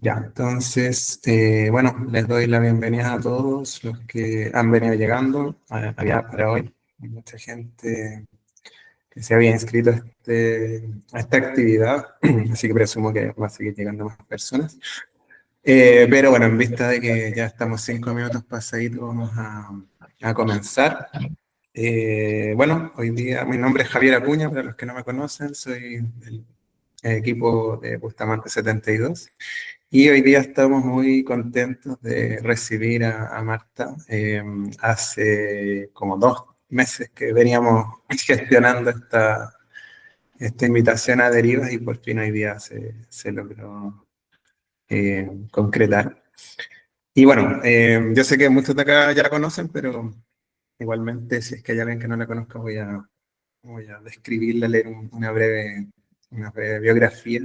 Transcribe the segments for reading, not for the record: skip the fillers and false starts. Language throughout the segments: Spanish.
Ya, entonces, bueno, les doy la bienvenida a todos los que han venido llegando allá para hoy. Hay mucha gente que se había inscrito a esta actividad, así que presumo que va a seguir llegando más personas. Pero bueno, en vista de que ya estamos 5 minutos pasaditos, vamos a comenzar. Bueno, hoy día mi nombre es Javier Acuña, para los que no me conocen, soy del equipo de Bustamante 72. Y hoy día estamos muy contentos de recibir a Marta. Hace como 2 meses que veníamos gestionando esta invitación a Derivas y por fin hoy día se logró concretar. Y bueno, yo sé que muchos de acá ya la conocen, pero igualmente si es que hay alguien que no la conozca voy a describirla, leer una breve biografía.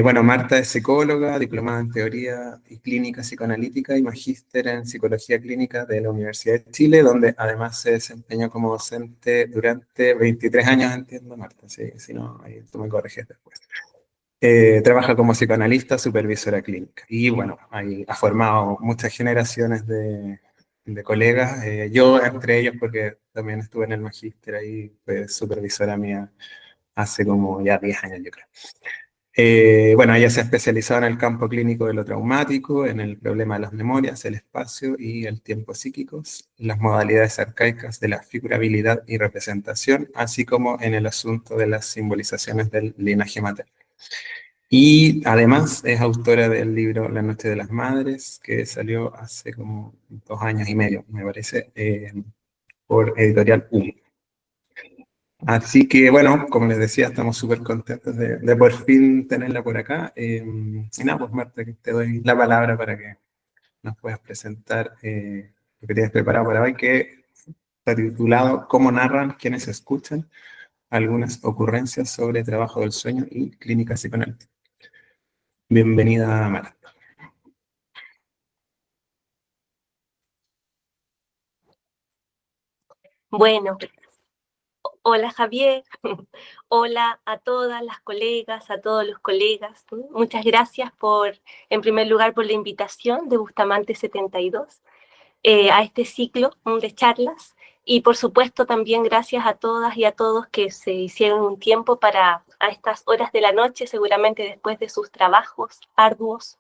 Bueno, Marta es psicóloga, diplomada en teoría y clínica psicoanalítica y magíster en psicología clínica de la Universidad de Chile, donde además se desempeñó como docente durante 23 años, entiendo, Marta, si no, ahí tú me corriges después. Trabaja como psicoanalista, supervisora clínica y bueno, ahí ha formado muchas generaciones de colegas, yo entre ellos porque también estuve en el magíster ahí, fue supervisora mía hace como ya 10 años, yo creo. Bueno, ella se ha especializado en el campo clínico de lo traumático, en el problema de las memorias, el espacio y el tiempo psíquicos, las modalidades arcaicas de la figurabilidad y representación, así como en el asunto de las simbolizaciones del linaje materno. Y además es autora del libro La Noche de las Madres, que salió hace como 2 años y medio, me parece, por Editorial UM. Así que bueno, como les decía, estamos súper contentos de por fin tenerla por acá. Y nada, pues Marta, que te doy la palabra para que nos puedas presentar lo que tienes preparado para hoy, que está titulado ¿Cómo narran quienes escuchan? Algunas ocurrencias sobre trabajo del sueño y clínica psicoanalítica. Bienvenida, Marta. Bueno, hola Javier, hola a todas las colegas, a todos los colegas. Muchas gracias en primer lugar, por la invitación de Bustamante 72 a este ciclo de charlas y por supuesto también gracias a todas y a todos que se hicieron un tiempo a estas horas de la noche, seguramente después de sus trabajos arduos,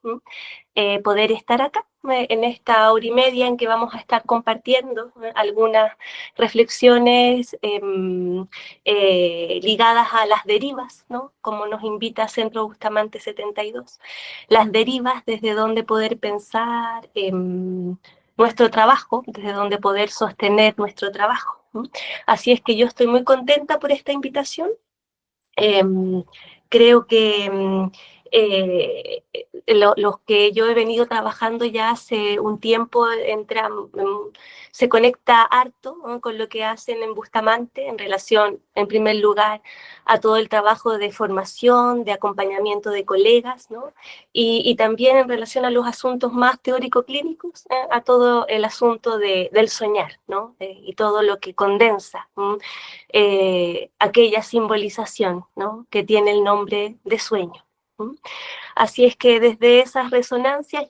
poder estar acá en esta hora y media en que vamos a estar compartiendo algunas reflexiones ligadas a las derivas, ¿no? Como nos invita Centro Bustamante 72. Las derivas desde donde poder pensar nuestro trabajo, desde donde poder sostener nuestro trabajo. Así es que yo estoy muy contenta por esta invitación. Creo que los que yo he venido trabajando ya hace un tiempo se conecta harto, ¿no? Con lo que hacen en Bustamante en relación, en primer lugar, a todo el trabajo de formación, de acompañamiento de colegas, ¿no? Y también en relación a los asuntos más teórico-clínicos, a todo el asunto del soñar, ¿no? Y todo lo que condensa aquella simbolización, ¿no? Que tiene el nombre de sueño. Así es que desde esas resonancias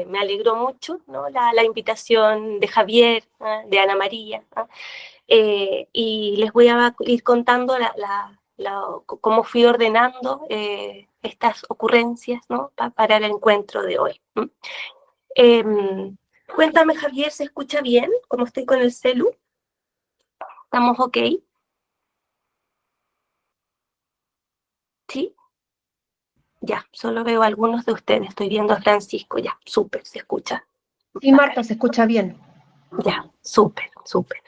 me alegró mucho, ¿no? La invitación de Javier, de Ana María, y les voy a ir contando cómo fui ordenando estas ocurrencias, ¿no? Para el encuentro de hoy. Eh, Cuéntame, Javier, ¿se escucha bien? ¿Cómo estoy con el celu? ¿Estamos ok? ¿Sí? Ya, solo veo a algunos de ustedes. Estoy viendo a Francisco, ya, súper, se escucha. Sí, Marta, se escucha bien. Ya, súper, súper.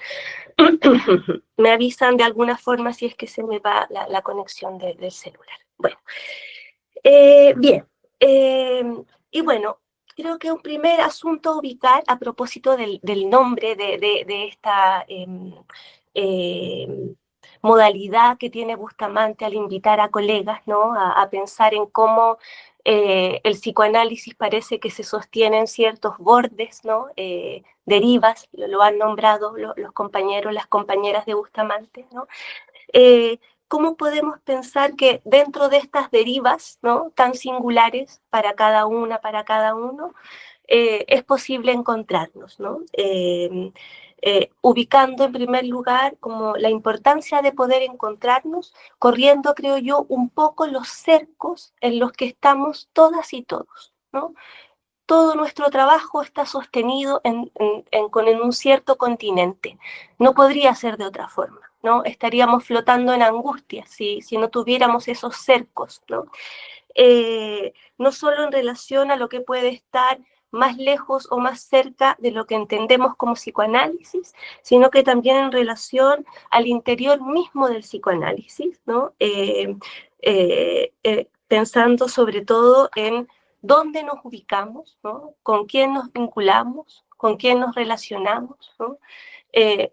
Me avisan de alguna forma si es que se me va la conexión del celular. Bueno, bien. Y bueno, creo que un primer asunto a ubicar a propósito del nombre de esta modalidad que tiene Bustamante al invitar a colegas, ¿no? A pensar en cómo el psicoanálisis parece que se sostiene en ciertos bordes, ¿no? Derivas, lo han nombrado los compañeros, las compañeras de Bustamante, ¿no? ¿cómo podemos pensar que dentro de estas derivas, ¿no?, tan singulares para cada una, para cada uno, es posible encontrarnos, ¿no? Ubicando en primer lugar como la importancia de poder encontrarnos, corriendo, creo yo, un poco los cercos en los que estamos todas y todos, ¿no? Todo nuestro trabajo está sostenido en un cierto continente. No podría ser de otra forma, ¿no? Estaríamos flotando en angustia si no tuviéramos esos cercos, ¿no? No solo en relación a lo que puede estar más lejos o más cerca de lo que entendemos como psicoanálisis, sino que también en relación al interior mismo del psicoanálisis, ¿no? Pensando sobre todo en dónde nos ubicamos, ¿no? Con quién nos vinculamos, con quién nos relacionamos, ¿no?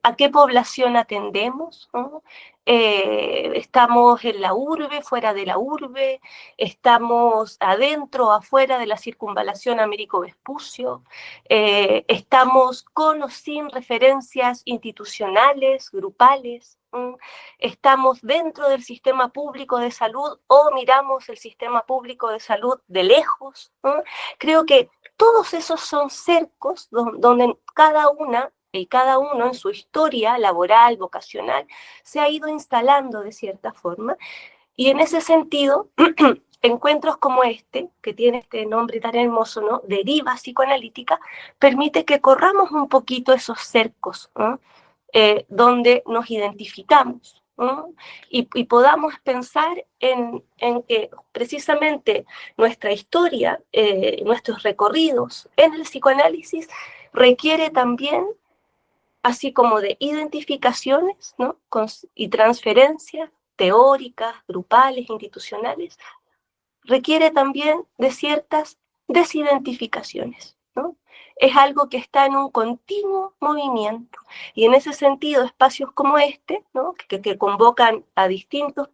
A qué población atendemos, ¿no? Estamos en la urbe, fuera de la urbe, estamos adentro o afuera de la circunvalación Américo Vespucio, estamos con o sin referencias institucionales, grupales, ¿no? Estamos dentro del sistema público de salud o miramos el sistema público de salud de lejos, ¿no? Creo que todos esos son cercos donde cada una y cada uno en su historia laboral, vocacional, se ha ido instalando de cierta forma. Y en ese sentido, encuentros como este, que tiene este nombre tan hermoso, ¿no?, deriva psicoanalítica, permite que corramos un poquito esos cercos, ¿no?, donde nos identificamos, ¿no?, y podamos pensar en que precisamente nuestra historia, nuestros recorridos en el psicoanálisis requiere también, así como de identificaciones, ¿no?, y transferencias teóricas, grupales, institucionales, requiere también de ciertas desidentificaciones, ¿no? Es algo que está en un continuo movimiento. Y en ese sentido, espacios como este, ¿no?, que convocan a distintos,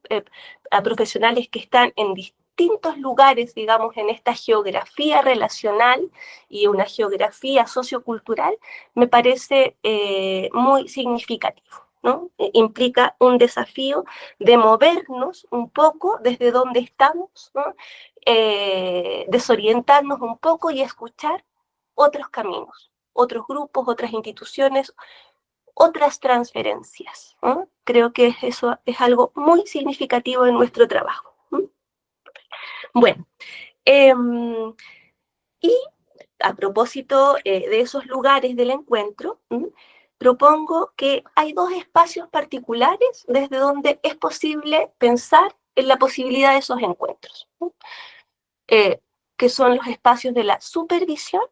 a profesionales que están en distintos lugares, digamos, en esta geografía relacional y una geografía sociocultural, me parece muy significativo, ¿no? Implica un desafío de movernos un poco desde donde estamos, ¿no? Desorientarnos un poco y escuchar otros caminos, otros grupos, otras instituciones, otras transferencias, ¿no? Creo que eso es algo muy significativo en nuestro trabajo, ¿no? Bueno, y a propósito de esos lugares del encuentro, propongo que hay dos espacios particulares desde donde es posible pensar en la posibilidad de esos encuentros, ¿no? Que son los espacios de la supervisión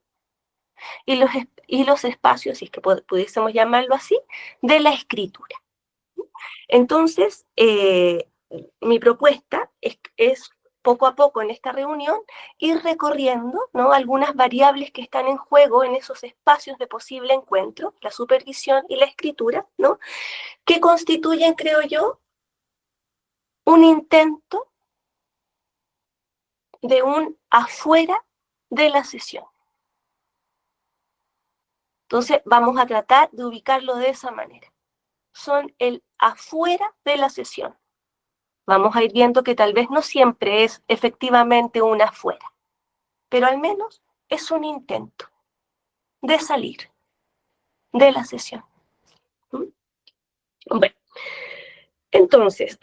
y los espacios, si es que pudiésemos llamarlo así, de la escritura. Entonces, mi propuesta es poco a poco en esta reunión ir recorriendo, ¿no?, algunas variables que están en juego en esos espacios de posible encuentro, la supervisión y la escritura, ¿no?, que constituyen, creo yo, un intento de un afuera de la sesión. Entonces, vamos a tratar de ubicarlo de esa manera. Son el afuera de la sesión. Vamos a ir viendo que tal vez no siempre es efectivamente un afuera, pero al menos es un intento de salir de la sesión. Bueno, entonces,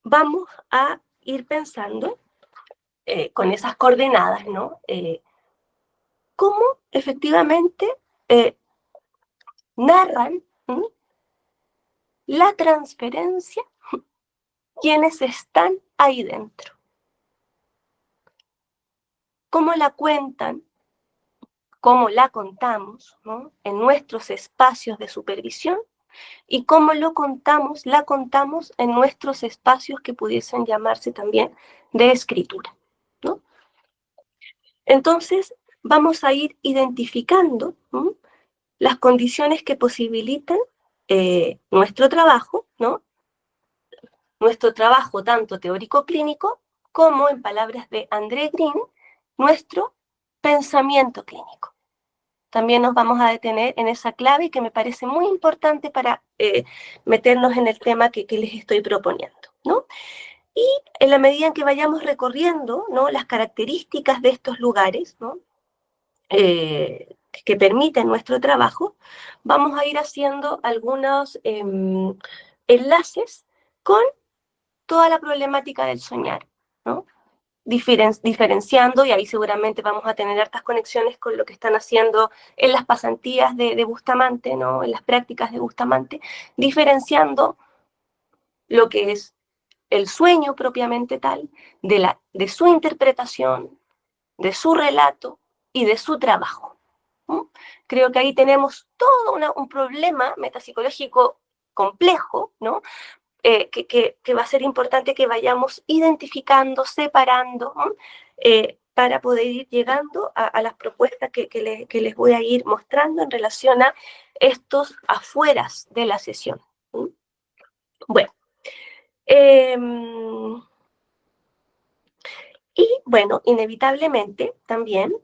vamos a ir pensando con esas coordenadas, ¿no? Cómo efectivamente narran la transferencia quienes están ahí dentro. Cómo la cuentan, cómo la contamos, ¿no?, en nuestros espacios de supervisión y cómo la contamos en nuestros espacios que pudiesen llamarse también de escritura, ¿no? Entonces, vamos a ir identificando, ¿no?, las condiciones que posibilitan nuestro trabajo, ¿no?, nuestro trabajo tanto teórico-clínico como, en palabras de André Green, nuestro pensamiento clínico. También nos vamos a detener en esa clave que me parece muy importante para meternos en el tema que les estoy proponiendo, ¿no? Y en la medida en que vayamos recorriendo, ¿no?, las características de estos lugares, ¿no?, que permiten nuestro trabajo, vamos a ir haciendo algunos enlaces con toda la problemática del soñar, ¿no? Diferenciando, y ahí seguramente vamos a tener hartas conexiones con lo que están haciendo en las pasantías de Bustamante, ¿no?, en las prácticas de Bustamante, diferenciando lo que es el sueño propiamente tal, de su interpretación, de su relato y de su trabajo. ¿Mm? Creo que ahí tenemos todo un problema metapsicológico complejo, ¿no?, que va a ser importante que vayamos identificando, separando, ¿no?, para poder ir llegando a las propuestas que les voy a ir mostrando en relación a estos afueras de la sesión. ¿Mm? Bueno, y bueno, inevitablemente también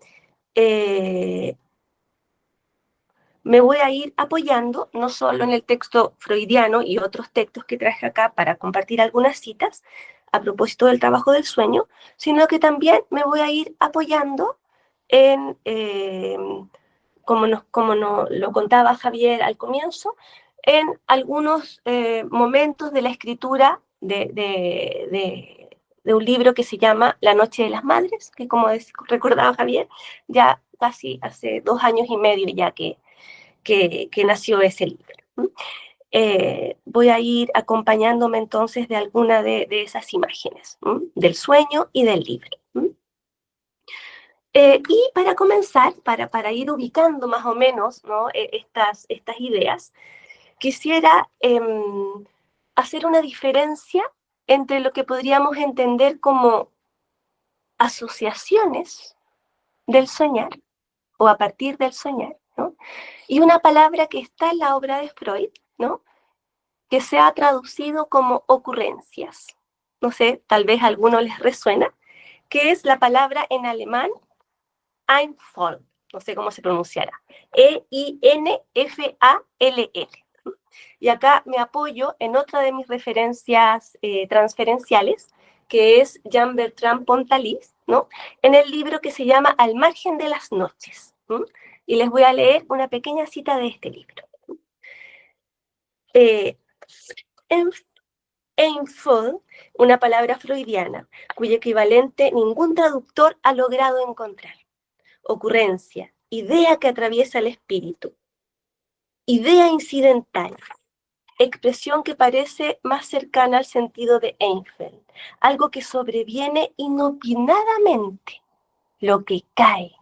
me voy a ir apoyando no solo en el texto freudiano y otros textos que traje acá para compartir algunas citas a propósito del trabajo del sueño, sino que también me voy a ir apoyando en, como nos lo contaba Javier al comienzo, en algunos momentos de la escritura de un libro que se llama La Noche de las Madres, que como recordaba Javier, ya casi hace 2 años y medio ya que nació ese libro. Voy a ir acompañándome entonces de alguna de esas imágenes, del sueño y del libro. Y para comenzar, para ir ubicando más o menos, ¿no?, estas ideas, quisiera hacer una diferencia entre lo que podríamos entender como asociaciones del soñar, o a partir del soñar, ¿no?, y una palabra que está en la obra de Freud, ¿no?, que se ha traducido como ocurrencias. No sé, tal vez a alguno les resuena, que es la palabra en alemán Einfall, no sé cómo se pronunciará, E-I-N-F-A-L-L. Y acá me apoyo en otra de mis referencias transferenciales, que es Jean-Bertrand Pontalis, ¿no?, en el libro que se llama Al margen de las noches. Y les voy a leer una pequeña cita de este libro. Einfall, una palabra freudiana, cuyo equivalente ningún traductor ha logrado encontrar. Ocurrencia, idea que atraviesa el espíritu. Idea incidental, expresión que parece más cercana al sentido de Eiffel, algo que sobreviene inopinadamente, lo que cae.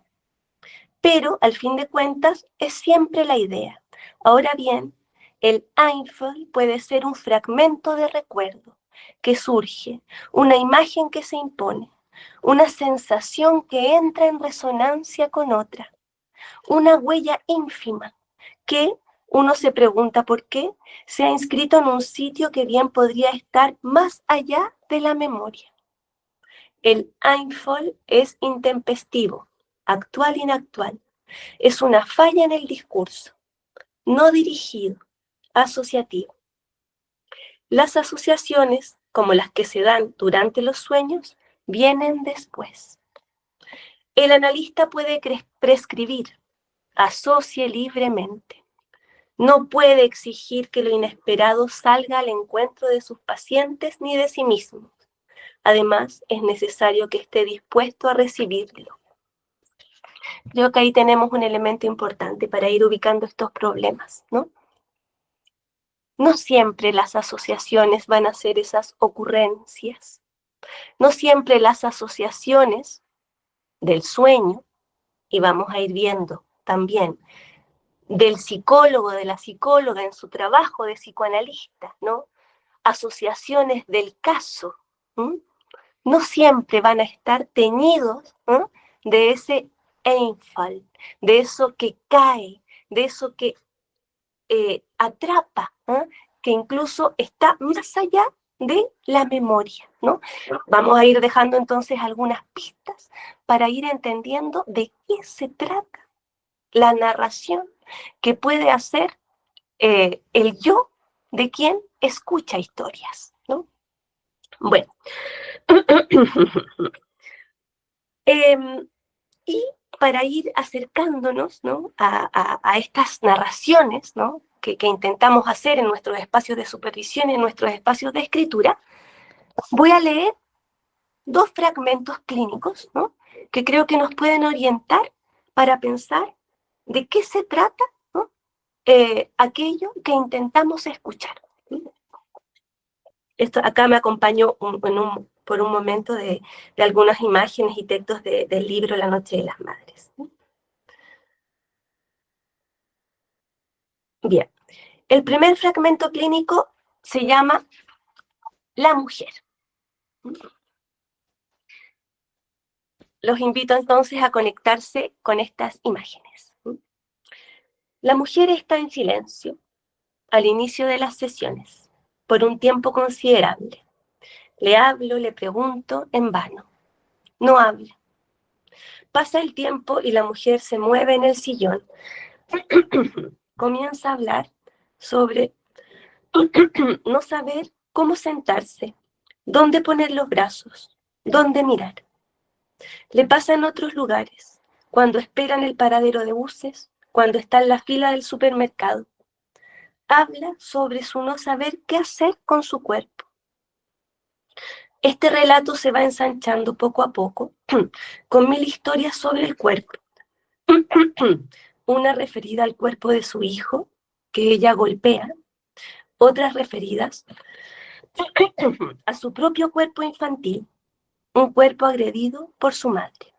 Pero, al fin de cuentas, es siempre la idea. Ahora bien, el Eiffel puede ser un fragmento de recuerdo que surge, una imagen que se impone, una sensación que entra en resonancia con otra, una huella ínfima que uno se pregunta por qué se ha inscrito en un sitio que bien podría estar más allá de la memoria. El Eiffel es intempestivo, actual inactual. Es una falla en el discurso, no dirigido, asociativo. Las asociaciones, como las que se dan durante los sueños, vienen después. El analista puede prescribir, asocie libremente. No puede exigir que lo inesperado salga al encuentro de sus pacientes ni de sí mismo. Además, es necesario que esté dispuesto a recibirlo. Creo que ahí tenemos un elemento importante para ir ubicando estos problemas, ¿no? No siempre las asociaciones van a ser esas ocurrencias. No siempre las asociaciones del sueño, y vamos a ir viendo también del psicólogo, de la psicóloga en su trabajo de psicoanalista, ¿no?, asociaciones del caso, no siempre van a estar teñidos de ese Einfall, de eso que cae, de eso que atrapa, que incluso está más allá de la memoria, ¿no? Vamos a ir dejando entonces algunas pistas para ir entendiendo de qué se trata la narración que puede hacer el yo de quien escucha historias, ¿no? Bueno. Y para ir acercándonos, ¿no?, a estas narraciones, ¿no?, que intentamos hacer en nuestros espacios de supervisión, en nuestros espacios de escritura, voy a leer 2 fragmentos clínicos, ¿no?, que creo que nos pueden orientar para pensar de qué se trata, ¿no?, aquello que intentamos escuchar. Esto acá me acompañó por un momento de algunas imágenes y textos del libro La Noche de las Madres. Bien, el primer fragmento clínico se llama La mujer. Los invito entonces a conectarse con estas imágenes. La mujer está en silencio al inicio de las sesiones, por un tiempo considerable. Le hablo, le pregunto, en vano. No habla. Pasa el tiempo y la mujer se mueve en el sillón. Comienza a hablar sobre no saber cómo sentarse, dónde poner los brazos, dónde mirar. Le pasa en otros lugares, cuando espera en el paradero de buses, cuando está en la fila del supermercado. Habla sobre su no saber qué hacer con su cuerpo. Este relato se va ensanchando poco a poco, con 1000 historias sobre el cuerpo. Una referida al cuerpo de su hijo, que ella golpea, otras referidas a su propio cuerpo infantil, un cuerpo agredido por su madre.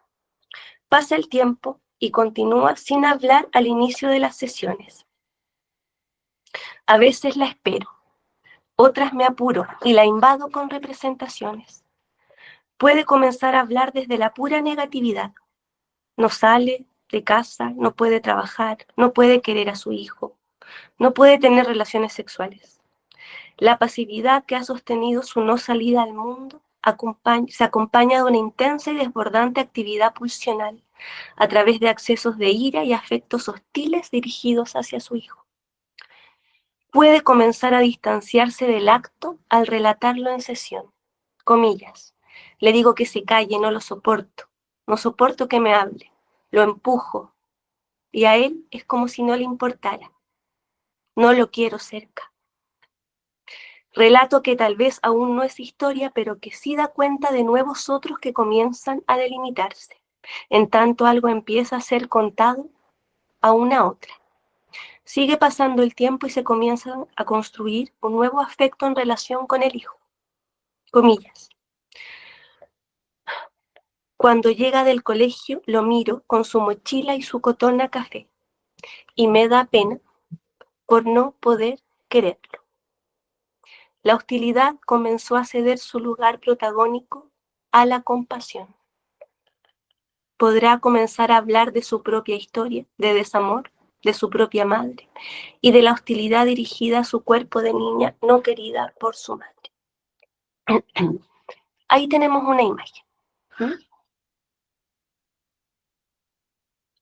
Pasa el tiempo y continúa sin hablar al inicio de las sesiones. A veces la espero, otras me apuro y la invado con representaciones. Puede comenzar a hablar desde la pura negatividad. No sale de casa, no puede trabajar, no puede querer a su hijo, no puede tener relaciones sexuales. La pasividad que ha sostenido su no salida al mundo se acompaña de una intensa y desbordante actividad pulsional a través de accesos de ira y afectos hostiles dirigidos hacia su hijo. Puede comenzar a distanciarse del acto al relatarlo en sesión. Comillas. Le digo que se calle, no lo soporto. No soporto que me hable. Lo empujo. Y a él es como si no le importara. No lo quiero cerca. Relato que tal vez aún no es historia, pero que sí da cuenta de nuevos otros que comienzan a delimitarse. En tanto algo empieza a ser contado a una otra. Sigue pasando el tiempo y se comienza a construir un nuevo afecto en relación con el hijo. Comillas. Cuando llega del colegio, lo miro con su mochila y su cotona café, y me da pena por no poder quererlo. La hostilidad comenzó a ceder su lugar protagónico a la compasión. Podrá comenzar a hablar de su propia historia, de desamor, de su propia madre, y de la hostilidad dirigida a su cuerpo de niña no querida por su madre. Ahí tenemos una imagen.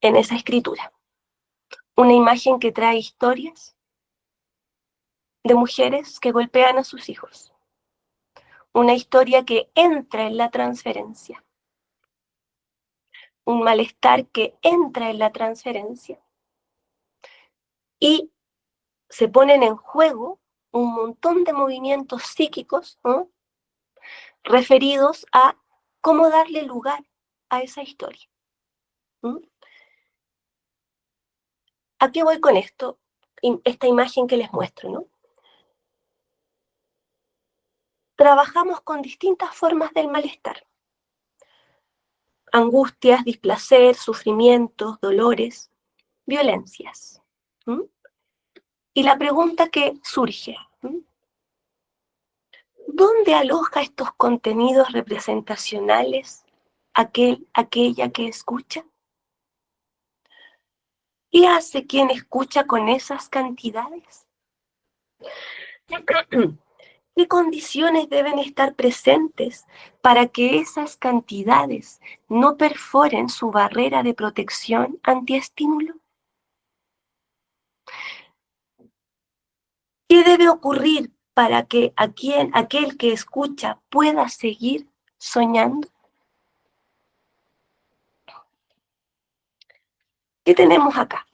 En esa escritura. Una imagen que trae historias de mujeres que golpean a sus hijos. Una historia que entra en la transferencia. Un malestar que entra en la transferencia. Y se ponen en juego un montón de movimientos psíquicos, ¿no?, referidos a cómo darle lugar a esa historia. ¿A qué voy con esto? Esta imagen que les muestro, ¿no? Trabajamos con distintas formas del malestar. Angustias, displacer, sufrimientos, dolores, violencias. Y la pregunta que surge, ¿dónde aloja estos contenidos representacionales aquella que escucha? ¿Qué hace quien escucha con esas cantidades? ¿Qué condiciones deben estar presentes para que esas cantidades no perforen su barrera de protección antiestímulo? ¿Qué debe ocurrir para que aquel que escucha pueda seguir soñando? ¿Qué tenemos acá?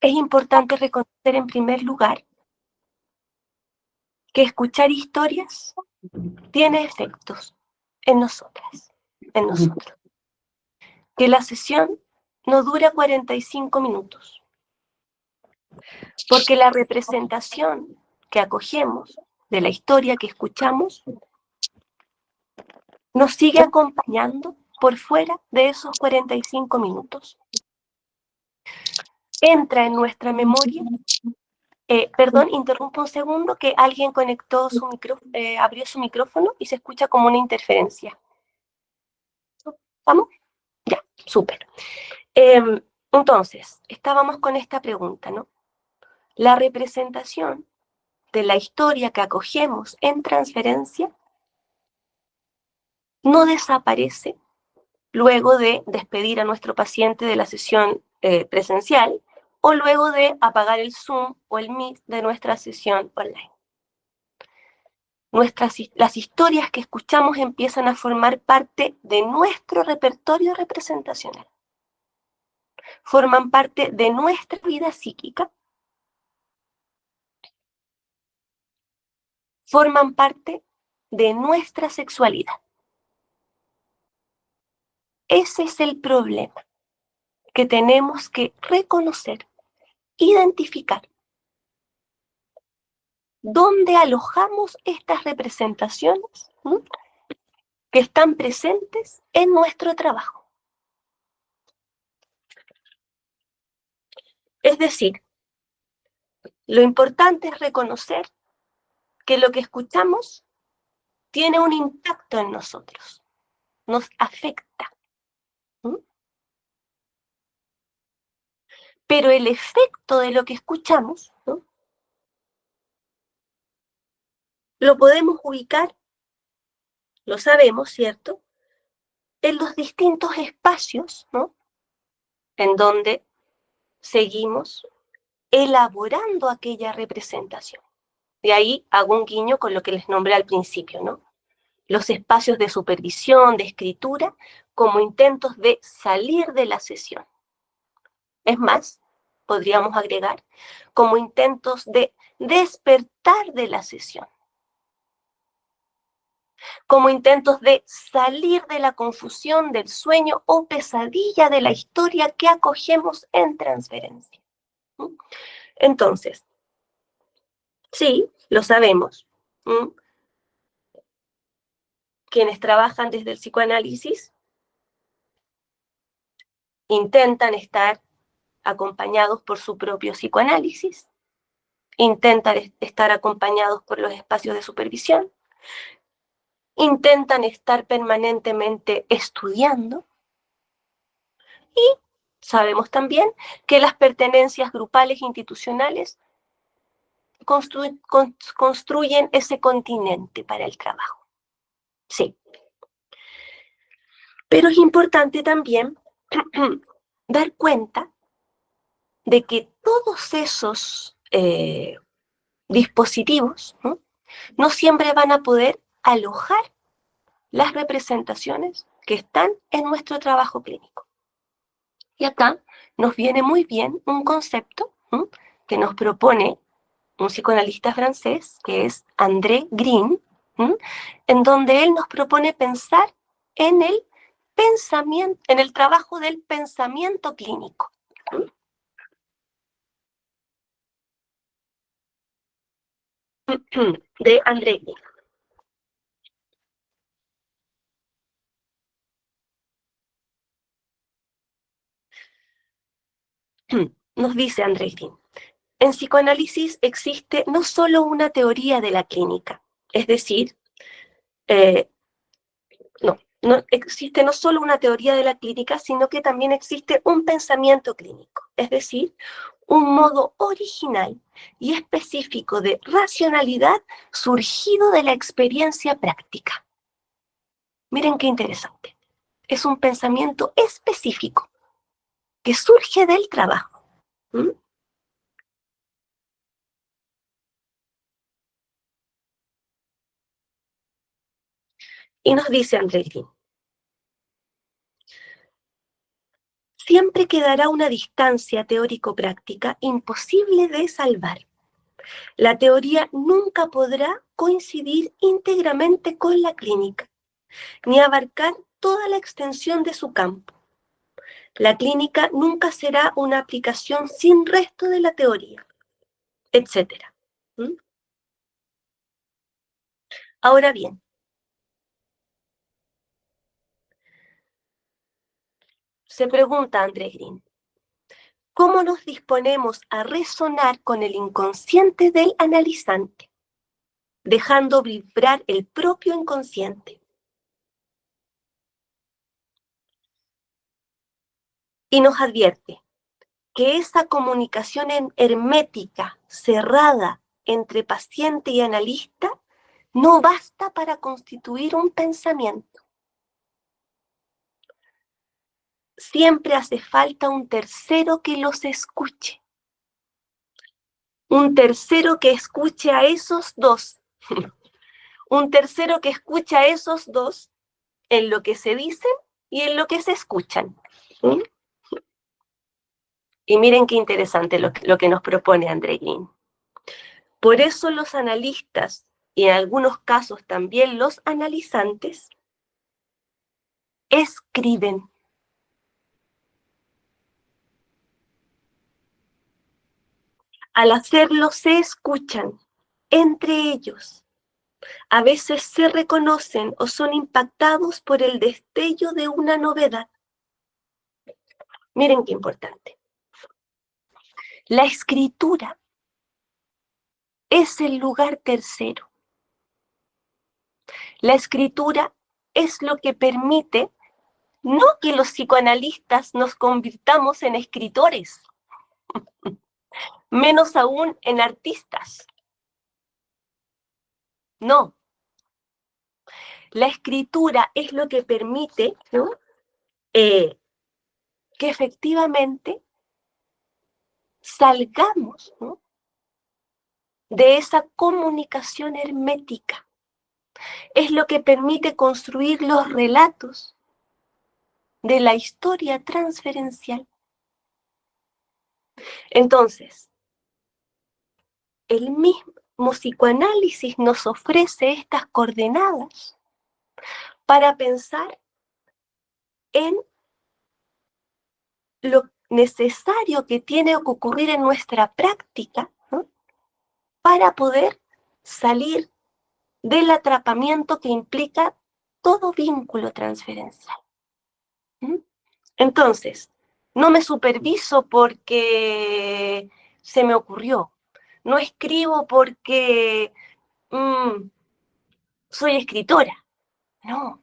Es importante reconocer en primer lugar que escuchar historias tiene efectos en nosotras, en nosotros. Que la sesión no dura 45 minutos, porque la representación que acogemos de la historia que escuchamos nos sigue acompañando por fuera de esos 45 minutos. Entra en nuestra memoria. Perdón, interrumpo un segundo, que alguien conectó su micrófono, abrió su micrófono y se escucha como una interferencia. ¿Vamos? Ya, súper. Entonces, estábamos con esta pregunta, ¿no? La representación de la historia que acogemos en transferencia no desaparece luego de despedir a nuestro paciente de la sesión presencial o luego de apagar el Zoom o el Meet de nuestra sesión online. Las historias que escuchamos empiezan a formar parte de nuestro repertorio representacional. Forman parte de nuestra vida psíquica. Forman parte de nuestra sexualidad. Ese es el problema que tenemos que reconocer, identificar. ¿Dónde alojamos estas representaciones que están presentes en nuestro trabajo? Es decir, lo importante es reconocer que lo que escuchamos tiene un impacto en nosotros, nos afecta. Pero el efecto de lo que escuchamos, ¿no?, lo podemos ubicar, lo sabemos, ¿cierto?, en los distintos espacios, ¿no?, en donde seguimos elaborando aquella representación. De ahí hago un guiño con lo que les nombré al principio, ¿no? Los espacios de supervisión, de escritura, como intentos de salir de la sesión. Es más, podríamos agregar, como intentos de despertar de la sesión. Como intentos de salir de la confusión, del sueño o pesadilla de la historia que acogemos en transferencia. Entonces, sí, lo sabemos. Quienes trabajan desde el psicoanálisis intentan estar acompañados por su propio psicoanálisis, intentan estar acompañados por los espacios de supervisión, intentan estar permanentemente estudiando y sabemos también que las pertenencias grupales institucionales construyen ese continente para el trabajo. Sí. Pero es importante también dar cuenta de que todos esos dispositivos, ¿no?, no siempre van a poder alojar las representaciones que están en nuestro trabajo clínico. Y acá nos viene muy bien un concepto que nos propone un psicoanalista francés, que es André Green, en donde él nos propone pensar en el pensamiento, en el trabajo del pensamiento clínico. De André Green. Nos dice André Green: en psicoanálisis existe no solo una teoría de la clínica, es decir, no existe no solo una teoría de la clínica, sino que también existe un pensamiento clínico, es decir, un modo original y específico de racionalidad surgido de la experiencia práctica. Miren qué interesante. es un pensamiento específico que surge del trabajo. ¿Mm? Y nos dice André Green: siempre quedará una distancia teórico-práctica imposible de salvar. La teoría nunca podrá coincidir íntegramente con la clínica, ni abarcar toda la extensión de su campo. La clínica nunca será una aplicación sin resto de la teoría, etc. ¿Mm? Ahora bien, se pregunta André Green: ¿cómo nos disponemos a resonar con el inconsciente del analizante, dejando vibrar el propio inconsciente? Y nos advierte que esa comunicación hermética, cerrada entre paciente y analista, no basta para constituir un pensamiento. Siempre hace falta un tercero que los escuche. Un tercero que escuche a esos dos. Un tercero que escuche a esos dos en lo que se dicen y en lo que se escuchan. ¿Mm? Y miren qué interesante lo que nos propone André Green. Por eso los analistas, y en algunos casos también los analizantes, escriben. Al hacerlo se escuchan entre ellos. A veces se reconocen o son impactados por el destello de una novedad. Miren qué importante. La escritura es el lugar tercero. La escritura es lo que permite no que los psicoanalistas nos convirtamos en escritores, menos aún en artistas. No. La escritura es lo que permite, ¿no? Que efectivamente salgamos, ¿no?, de esa comunicación hermética. Es lo que permite construir los relatos de la historia transferencial. Entonces, el mismo psicoanálisis nos ofrece estas coordenadas para pensar en lo necesario que tiene que ocurrir en nuestra práctica, ¿no?, para poder salir del atrapamiento que implica todo vínculo transferencial. ¿Mm? Entonces, no me superviso porque se me ocurrió, no escribo porque soy escritora, no.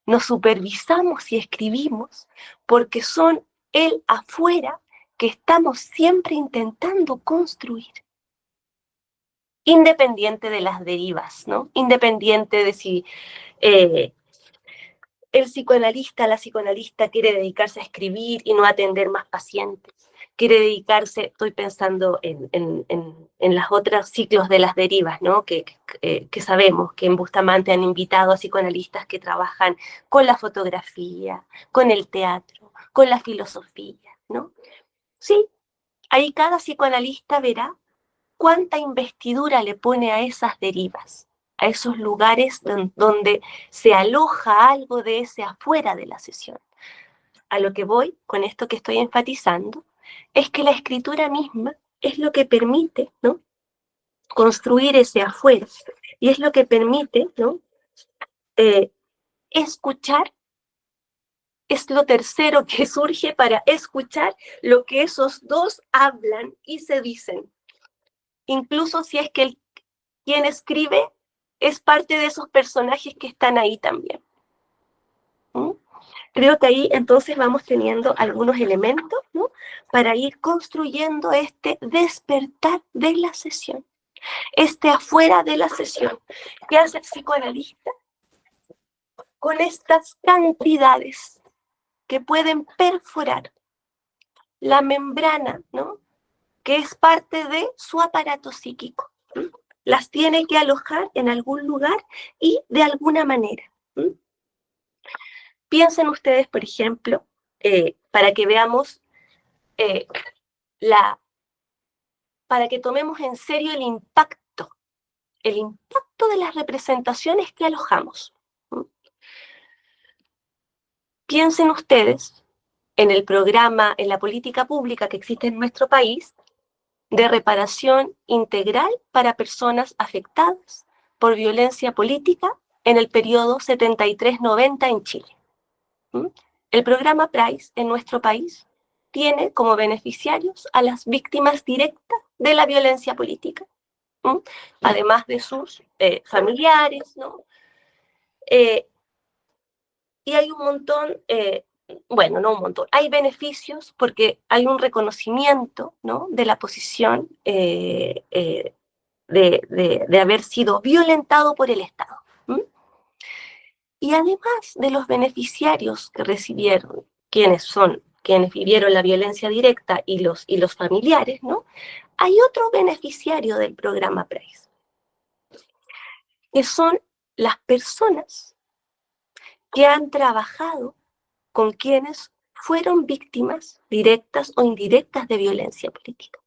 Nos supervisamos y escribimos porque son el afuera que estamos siempre intentando construir. Independiente de las derivas, ¿no? Independiente de si el psicoanalista, la psicoanalista quiere dedicarse a escribir y no atender más pacientes. Quiere dedicarse, estoy pensando en las otras ciclos de las derivas, ¿no?, que sabemos que en Bustamante han invitado a psicoanalistas que trabajan con la fotografía, con el teatro, con la filosofía, ¿no? Sí, ahí cada psicoanalista verá cuánta investidura le pone a esas derivas, a esos lugares donde se aloja algo de ese afuera de la sesión. A lo que voy con esto que estoy enfatizando es que la escritura misma es lo que permite, ¿no?, construir ese afuera, y es lo que permite, ¿no?, escuchar. Es lo tercero que surge para escuchar lo que esos dos hablan y se dicen. Incluso si es que quien escribe es parte de esos personajes que están ahí también. ¿Mm? Creo que ahí entonces vamos teniendo algunos elementos, ¿no?, para ir construyendo este despertar de la sesión, este afuera de la sesión. ¿Qué hace el psicoanalista? con estas cantidades que pueden perforar la membrana, ¿no?, que es parte de su aparato psíquico. Las tiene que alojar en algún lugar y de alguna manera. Piensen ustedes, por ejemplo, para que veamos, para que tomemos en serio el impacto de las representaciones que alojamos. Piensen ustedes en el programa, en la política pública que existe en nuestro país, de reparación integral para personas afectadas por violencia política en el periodo 73-90 en Chile. El programa PRICE en nuestro país tiene como beneficiarios a las víctimas directas de la violencia política, además de sus familiares, ¿no? Y hay un montón, bueno, no un montón, hay beneficios porque hay un reconocimiento, ¿no?, de la posición de haber sido violentado por el Estado. Y además de los beneficiarios que recibieron, quienes vivieron la violencia directa y los familiares, ¿no?, hay otro beneficiario del programa PRICE, que son las personas que han trabajado con quienes fueron víctimas directas o indirectas de violencia política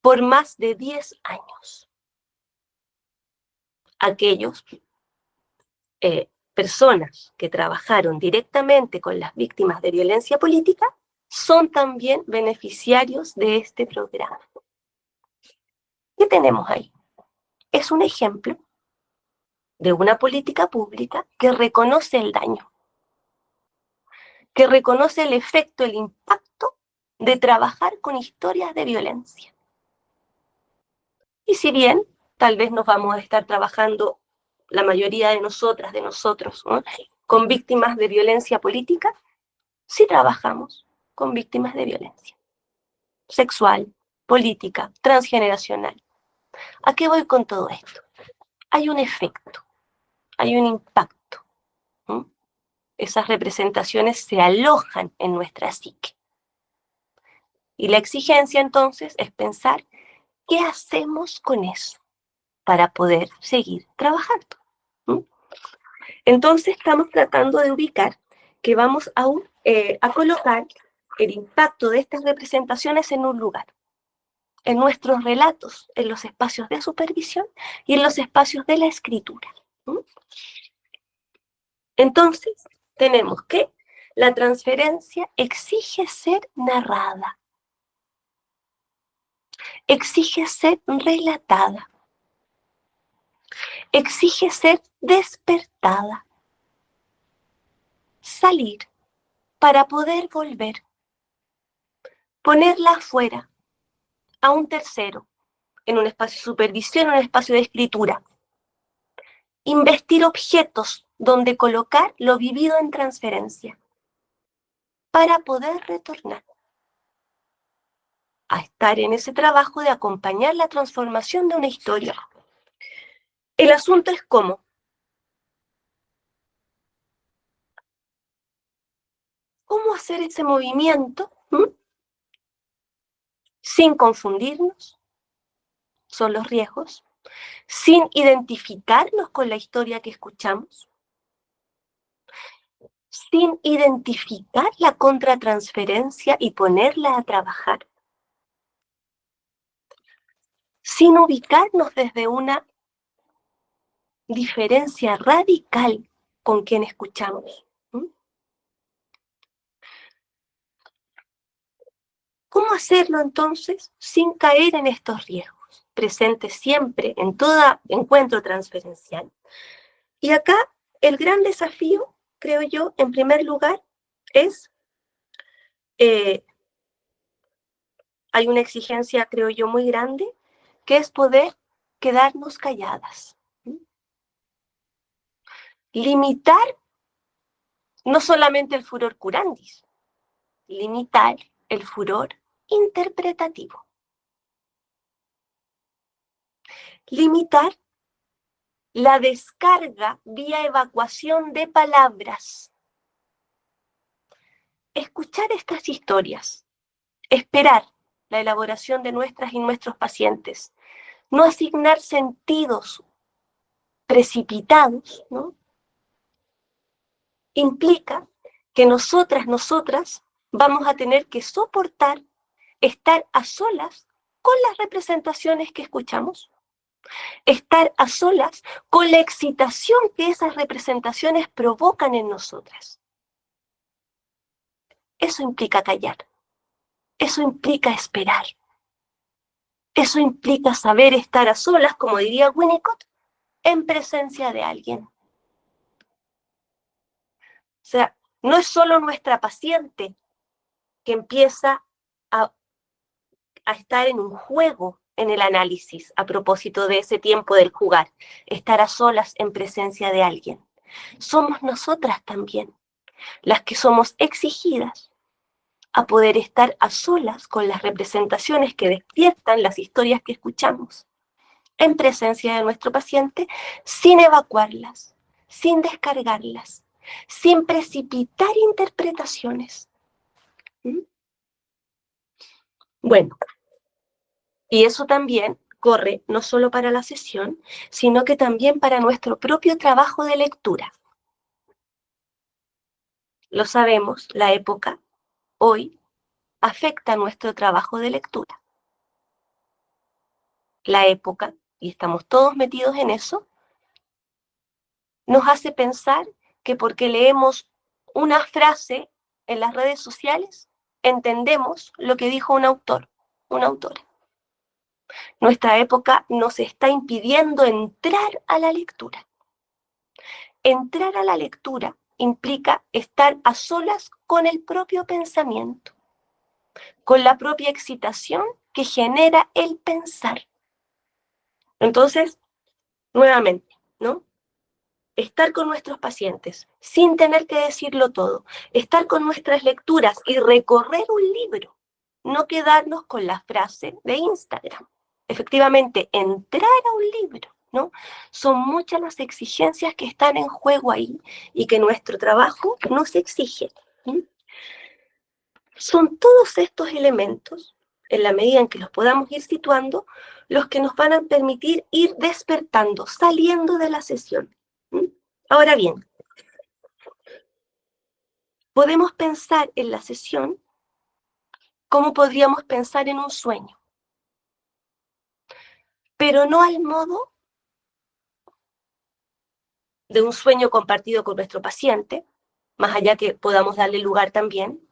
por más de 10 años. Aquellos personas que trabajaron directamente con las víctimas de violencia política son también beneficiarios de este programa. ¿Qué tenemos ahí? Es un ejemplo de una política pública que reconoce el daño, que reconoce el efecto, el impacto de trabajar con historias de violencia. Y si bien tal vez nos vamos a estar trabajando, la mayoría de nosotras, de nosotros, ¿no?, con víctimas de violencia política, sí trabajamos con víctimas de violencia sexual, política, transgeneracional. ¿A qué voy con todo esto? Hay un efecto, hay un impacto. Esas representaciones se alojan en nuestra psique. Y la exigencia entonces es pensar qué hacemos con eso para poder seguir trabajando. Entonces estamos tratando de ubicar que vamos a colocar el impacto de estas representaciones en un lugar, en nuestros relatos, en los espacios de supervisión y en los espacios de la escritura. Entonces, tenemos que la transferencia exige ser narrada, exige ser relatada, exige ser despertada, salir para poder volver, ponerla afuera, a un tercero, en un espacio de supervisión, en un espacio de escritura. Investir objetos donde colocar lo vivido en transferencia, para poder retornar a estar en ese trabajo de acompañar la transformación de una historia. El asunto es cómo. ¿Cómo hacer ese movimiento sin confundirnos? Son los riesgos. Sin identificarnos con la historia que escuchamos. Sin identificar la contratransferencia y ponerla a trabajar. Sin ubicarnos desde una diferencia radical con quien escuchamos. ¿Cómo hacerlo entonces sin caer en estos riesgos, presentes siempre en todo encuentro transferencial? Y acá el gran desafío, creo yo, en primer lugar, es, hay una exigencia, creo yo, muy grande, que es poder quedarnos calladas. Limitar no solamente el furor curandis, limitar el furor interpretativo. Limitar la descarga vía evacuación de palabras. Escuchar estas historias, esperar la elaboración de nuestras y nuestros pacientes, no asignar sentidos precipitados, ¿no? Implica que nosotras vamos a tener que soportar estar a solas con las representaciones que escuchamos, estar a solas con la excitación que esas representaciones provocan en nosotras. Eso implica callar, eso implica esperar, eso implica saber estar a solas, como diría Winnicott, en presencia de alguien. O sea, no es solo nuestra paciente que empieza a estar en un juego en el análisis a propósito de ese tiempo del jugar, estar a solas en presencia de alguien. Somos nosotras también las que somos exigidas a poder estar a solas con las representaciones que despiertan las historias que escuchamos, en presencia de nuestro paciente, sin evacuarlas, sin descargarlas, sin precipitar interpretaciones. Bueno, y eso también corre no solo para la sesión, sino que también para nuestro propio trabajo de lectura. Lo sabemos, la época hoy afecta nuestro trabajo de lectura. La época, y estamos todos metidos en eso, nos hace pensar que porque leemos una frase en las redes sociales, entendemos lo que dijo un autor, una autora. Nuestra época nos está impidiendo entrar a la lectura. Entrar a la lectura implica estar a solas con el propio pensamiento, con la propia excitación que genera el pensar. Entonces, nuevamente, ¿no? Estar con nuestros pacientes sin tener que decirlo todo, estar con nuestras lecturas y recorrer un libro, no quedarnos con la frase de Instagram. Efectivamente, entrar a un libro, ¿no? Son muchas las exigencias que están en juego ahí y que nuestro trabajo nos exige. Son todos estos elementos, en la medida en que los podamos ir situando, los que nos van a permitir ir despertando, saliendo de la sesión. Ahora bien, podemos pensar en la sesión como podríamos pensar en un sueño, pero no al modo de un sueño compartido con nuestro paciente, más allá que podamos darle lugar también,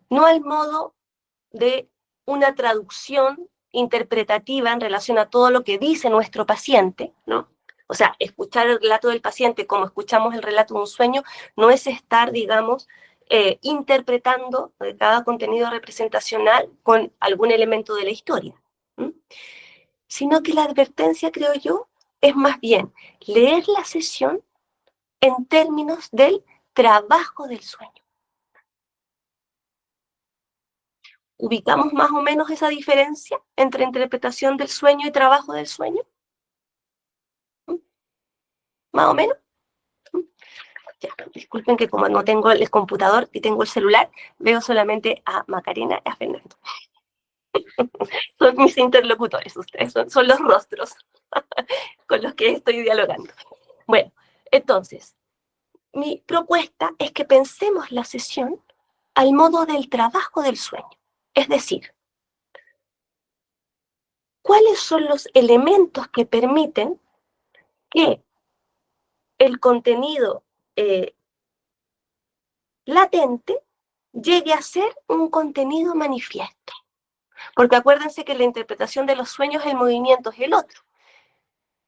no al modo de una traducción interpretativa en relación a todo lo que dice nuestro paciente, ¿no? O sea, escuchar el relato del paciente como escuchamos el relato de un sueño no es estar, digamos, interpretando cada contenido representacional con algún elemento de la historia, sino que la advertencia, creo yo, es más bien leer la sesión en términos del trabajo del sueño. ¿Ubicamos más o menos esa diferencia entre interpretación del sueño y trabajo del sueño? ¿Más o menos? Ya, disculpen que como no tengo el computador y tengo el celular, veo solamente a Macarena y a Fernando. Son mis interlocutores, ustedes son los rostros con los que estoy dialogando. Bueno, entonces, mi propuesta es que pensemos la sesión al modo del trabajo del sueño. Es decir, ¿cuáles son los elementos que permiten que el contenido latente llegue a ser un contenido manifiesto? Porque acuérdense que la interpretación de los sueños, el movimiento es el otro.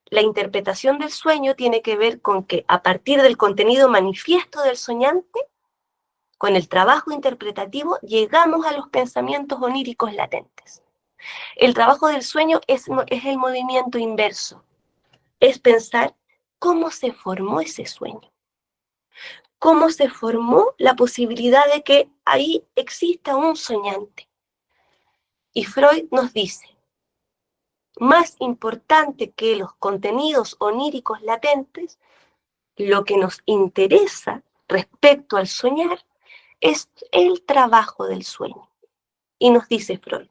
La interpretación del sueño tiene que ver con que a partir del contenido manifiesto del soñante, con el trabajo interpretativo, llegamos a los pensamientos oníricos latentes. El trabajo del sueño es el movimiento inverso. Es pensar cómo se formó ese sueño. Cómo se formó la posibilidad de que ahí exista un soñante. Y Freud nos dice, más importante que los contenidos oníricos latentes, lo que nos interesa respecto al soñar es el trabajo del sueño. Y nos dice Freud,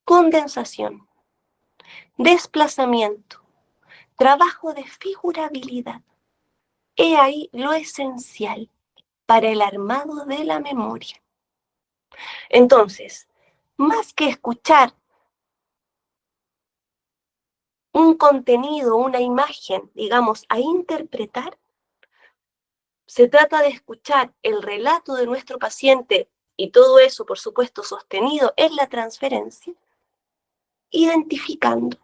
condensación, desplazamiento, trabajo de figurabilidad. He ahí lo esencial para el armado de la memoria. Entonces, más que escuchar un contenido, una imagen, digamos, a interpretar, se trata de escuchar el relato de nuestro paciente y todo eso, por supuesto, sostenido en la transferencia, identificando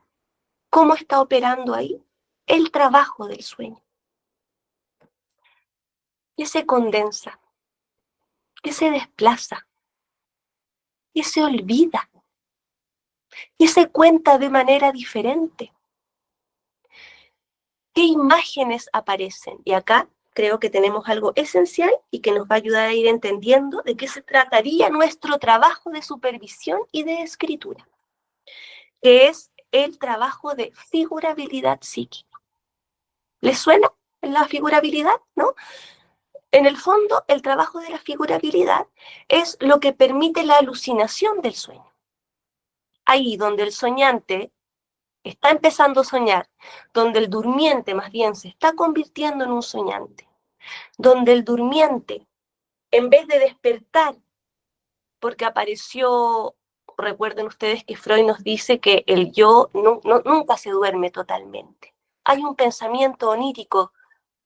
cómo está operando ahí el trabajo del sueño. Que se condensa, que se desplaza, que se olvida, que se cuenta de manera diferente. ¿Qué imágenes aparecen? Y acá creo que tenemos algo esencial y que nos va a ayudar a ir entendiendo de qué se trataría nuestro trabajo de supervisión y de escritura, que es el trabajo de figurabilidad psíquica. ¿Les suena la figurabilidad? ¿No? En el fondo, el trabajo de la figurabilidad es lo que permite la alucinación del sueño. Ahí donde el soñante está empezando a soñar, donde el durmiente más bien se está convirtiendo en un soñante, donde el durmiente, en vez de despertar, porque apareció, recuerden ustedes que Freud nos dice que el yo nunca se duerme totalmente. Hay un pensamiento onírico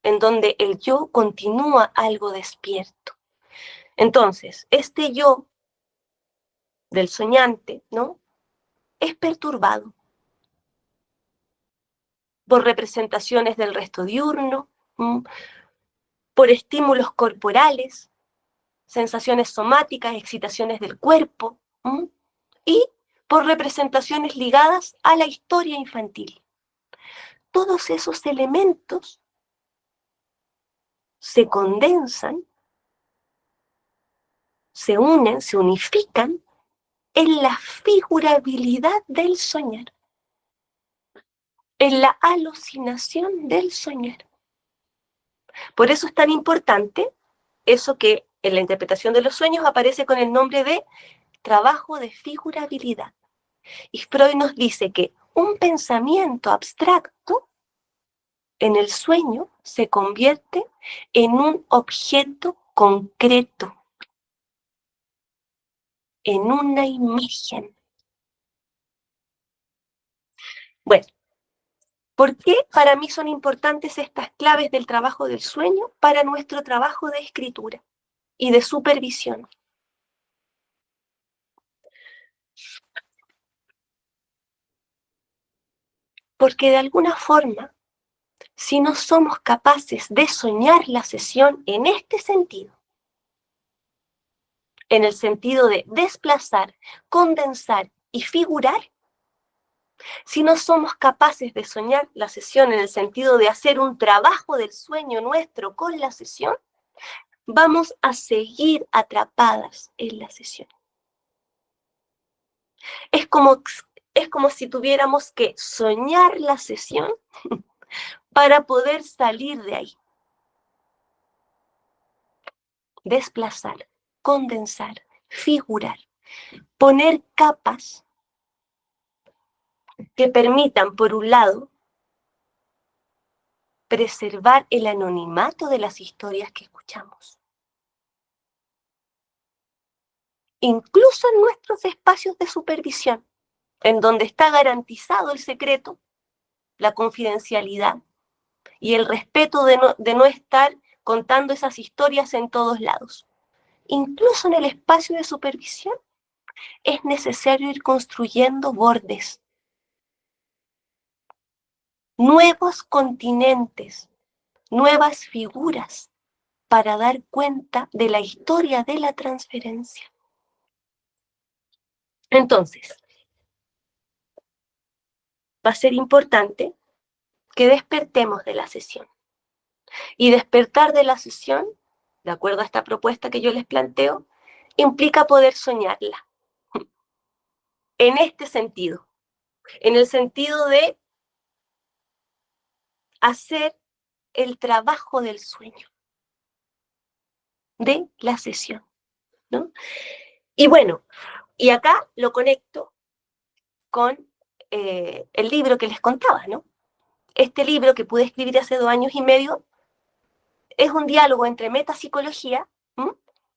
en donde el yo continúa algo despierto. Entonces, este yo del soñante, ¿no?, es perturbado por representaciones del resto diurno, por estímulos corporales, sensaciones somáticas, excitaciones del cuerpo, y por representaciones ligadas a la historia infantil. Todos esos elementos se condensan, se unen, se unifican en la figurabilidad del soñar, en la alucinación del soñar. Por eso es tan importante eso que en la interpretación de los sueños aparece con el nombre de trabajo de figurabilidad. Y Freud nos dice que un pensamiento abstracto en el sueño se convierte en un objeto concreto, en una imagen. Bueno, ¿por qué para mí son importantes estas claves del trabajo del sueño para nuestro trabajo de escritura y de supervisión? Porque de alguna forma, si no somos capaces de soñar la sesión en este sentido, en el sentido de desplazar, condensar y figurar, si no somos capaces de soñar la sesión en el sentido de hacer un trabajo del sueño nuestro con la sesión, vamos a seguir atrapadas en la sesión. Es como si tuviéramos que soñar la sesión para poder salir de ahí. Desplazar, condensar, figurar, poner capas que permitan, por un lado, preservar el anonimato de las historias que escuchamos. Incluso en nuestros espacios de supervisión, en donde está garantizado el secreto, la confidencialidad y el respeto de no estar contando esas historias en todos lados. Incluso en el espacio de supervisión es necesario ir construyendo bordes, nuevos continentes, nuevas figuras para dar cuenta de la historia de la transferencia. Entonces, va a ser importante que despertemos de la sesión. Y despertar de la sesión, de acuerdo a esta propuesta que yo les planteo, implica poder soñarla. En este sentido, en el sentido de hacer el trabajo del sueño, de la sesión, ¿no? Y bueno, y acá lo conecto con el libro que les contaba, ¿no? Este libro que pude escribir hace 2 años y medio es un diálogo entre metapsicología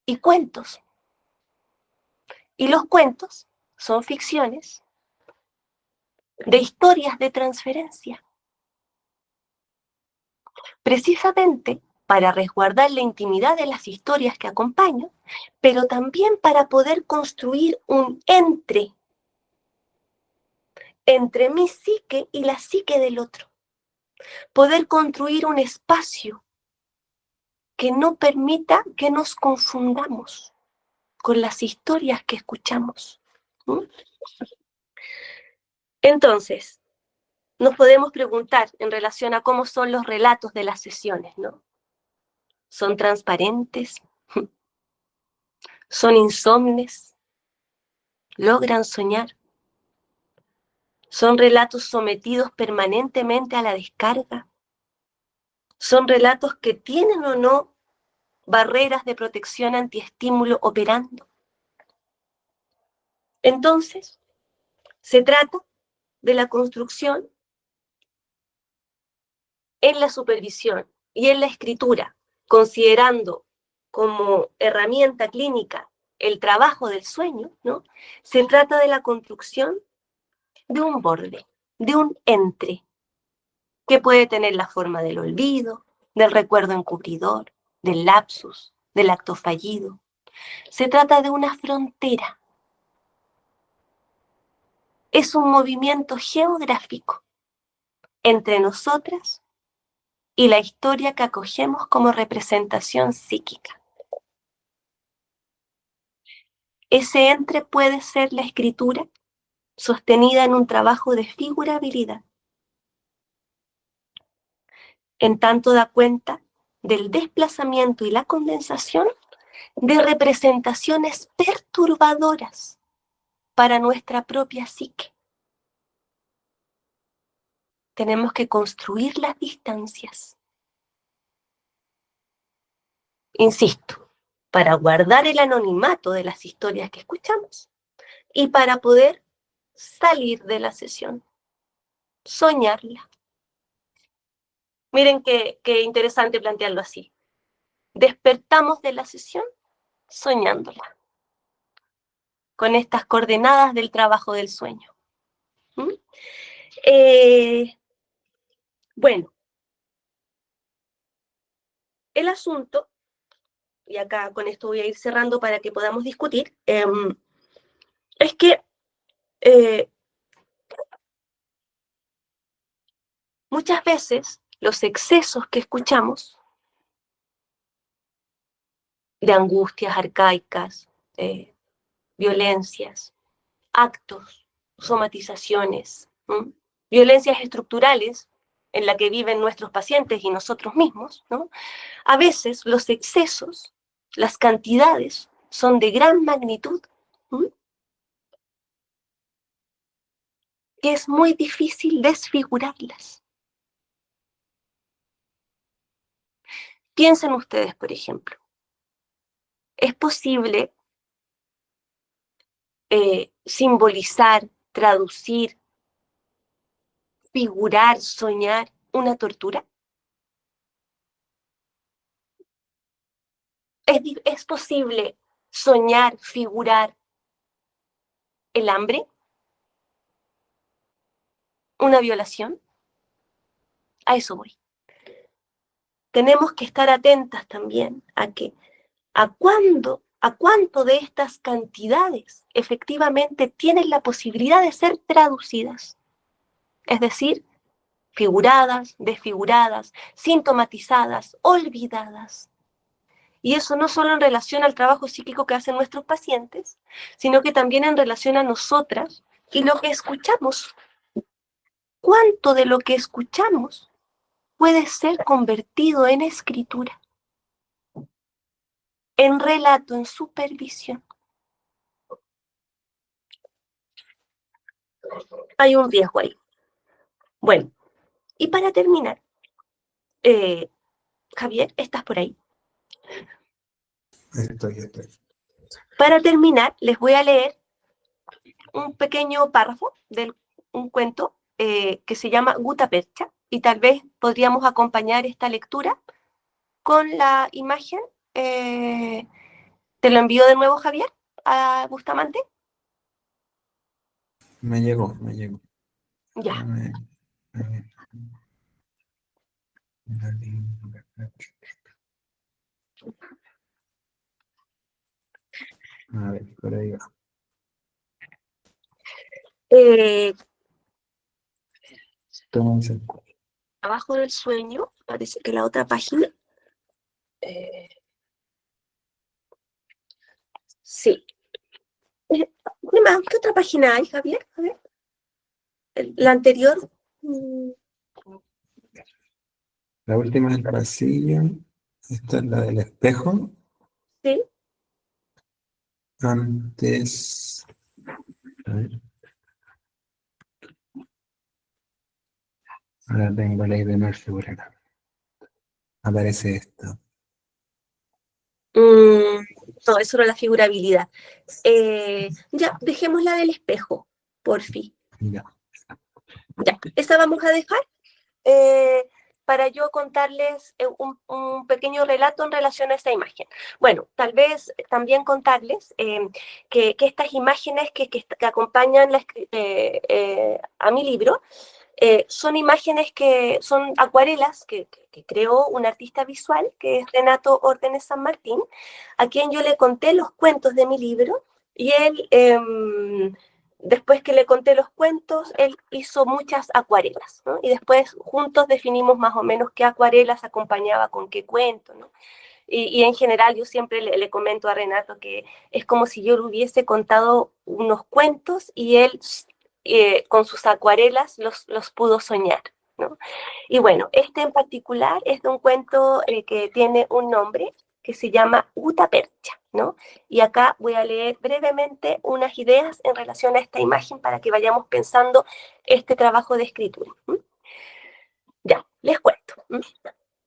y cuentos. Y los cuentos son ficciones de historias de transferencia, precisamente para resguardar la intimidad de las historias que acompañan, pero también para poder construir un entre mi psique y la psique del otro. Poder construir un espacio que no permita que nos confundamos con las historias que escuchamos. Entonces, nos podemos preguntar en relación a cómo son los relatos de las sesiones, ¿no? ¿Son transparentes? ¿Son insomnes? ¿Logran soñar? ¿Son relatos sometidos permanentemente a la descarga? ¿Son relatos que tienen o no barreras de protección antiestímulo operando? Entonces, se trata de la construcción en la supervisión y en la escritura, considerando como herramienta clínica el trabajo del sueño, ¿no? Se trata de la construcción de un borde, de un entre, que puede tener la forma del olvido, del recuerdo encubridor, del lapsus, del acto fallido. Se trata de una frontera. Es un movimiento geográfico entre nosotras y la historia que acogemos como representación psíquica. Ese entre puede ser la escritura sostenida en un trabajo de figurabilidad, en tanto da cuenta del desplazamiento y la condensación de representaciones perturbadoras para nuestra propia psique. Tenemos que construir las distancias. Insisto, para guardar el anonimato de las historias que escuchamos y para poder salir de la sesión, soñarla. Miren qué interesante plantearlo así. Despertamos de la sesión soñándola, con estas coordenadas del trabajo del sueño. Bueno, el asunto, y acá con esto voy a ir cerrando para que podamos discutir, es que muchas veces los excesos que escuchamos de angustias arcaicas, violencias, actos, somatizaciones, violencias estructurales en la que viven nuestros pacientes y nosotros mismos, ¿no? A veces los excesos, las cantidades son de gran magnitud, que es muy difícil desfigurarlas. Piensen ustedes, por ejemplo, ¿es posible simbolizar, traducir, figurar, soñar una tortura? ¿Es posible soñar, figurar el hambre? ¿Una violación? A eso voy. Tenemos que estar atentas también a cuánto de estas cantidades efectivamente tienen la posibilidad de ser traducidas. Es decir, figuradas, desfiguradas, sintomatizadas, olvidadas. Y eso no solo en relación al trabajo psíquico que hacen nuestros pacientes, sino que también en relación a nosotras y lo que escuchamos. ¿Cuánto de lo que escuchamos puede ser convertido en escritura, en relato, en supervisión? hay un riesgo ahí. Bueno, y para terminar, Javier, ¿estás por ahí? Estoy. Para terminar, les voy a leer un pequeño párrafo de un cuento que se llama Guta Percha, y tal vez podríamos acompañar esta lectura con la imagen. ¿Te lo envío de nuevo, Javier, a Bustamante? Me llegó. Ya. A ver, por ahí va. Entonces, Abajo del sueño, parece que la otra página. Sí. ¿Qué más? ¿Qué otra página hay, Javier? A ver. La anterior. la última del pasillo. Esta es la del espejo. Sí. Antes. A ver. Ahora tengo la idea más segura. Aparece esto. No, eso era la figurabilidad. Ya, dejemos la del espejo, por fin. Ya. Ya, esa vamos a dejar para yo contarles un pequeño relato en relación a esta imagen. Bueno, tal vez también contarles que estas imágenes que acompañan a mi libro son imágenes que son acuarelas que creó un artista visual, que es Renato Órdenes San Martín, a quien yo le conté los cuentos de mi libro, y él, después que le conté los cuentos, él hizo muchas acuarelas, ¿no? Y después juntos definimos más o menos qué acuarelas acompañaba con qué cuento, ¿no? Y en general yo siempre le comento a Renato que es como si yo le hubiese contado unos cuentos y él con sus acuarelas los pudo soñar, ¿no? Y bueno, este en particular es de un cuento que tiene un nombre que se llama Guta Percha, ¿no? Y acá voy a leer brevemente unas ideas en relación a esta imagen para que vayamos pensando este trabajo de escritura. Ya, les cuento.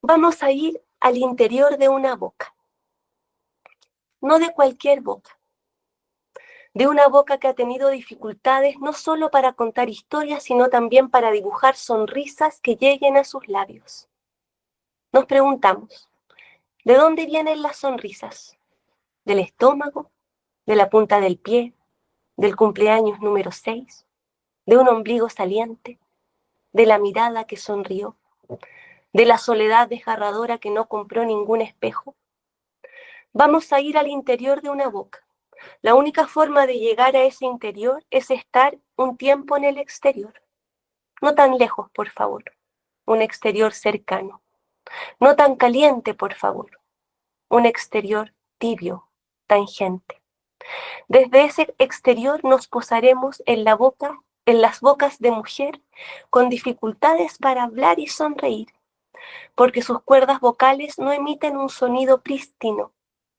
Vamos a ir al interior de una boca, no de cualquier boca, de una boca que ha tenido dificultades no solo para contar historias, sino también para dibujar sonrisas que lleguen a sus labios. Nos preguntamos, ¿de dónde vienen las sonrisas? ¿Del estómago? ¿De la punta del pie? ¿Del cumpleaños número 6? ¿De un ombligo saliente? ¿De la mirada que sonrió? ¿De la soledad desgarradora que no compró ningún espejo? Vamos a ir al interior de una boca. La única forma de llegar a ese interior es estar un tiempo en el exterior. No tan lejos, por favor. Un exterior cercano. No tan caliente, por favor. Un exterior tibio, tangente. Desde ese exterior nos posaremos en la boca, en las bocas de mujer con dificultades para hablar y sonreír, porque sus cuerdas vocales no emiten un sonido prístino,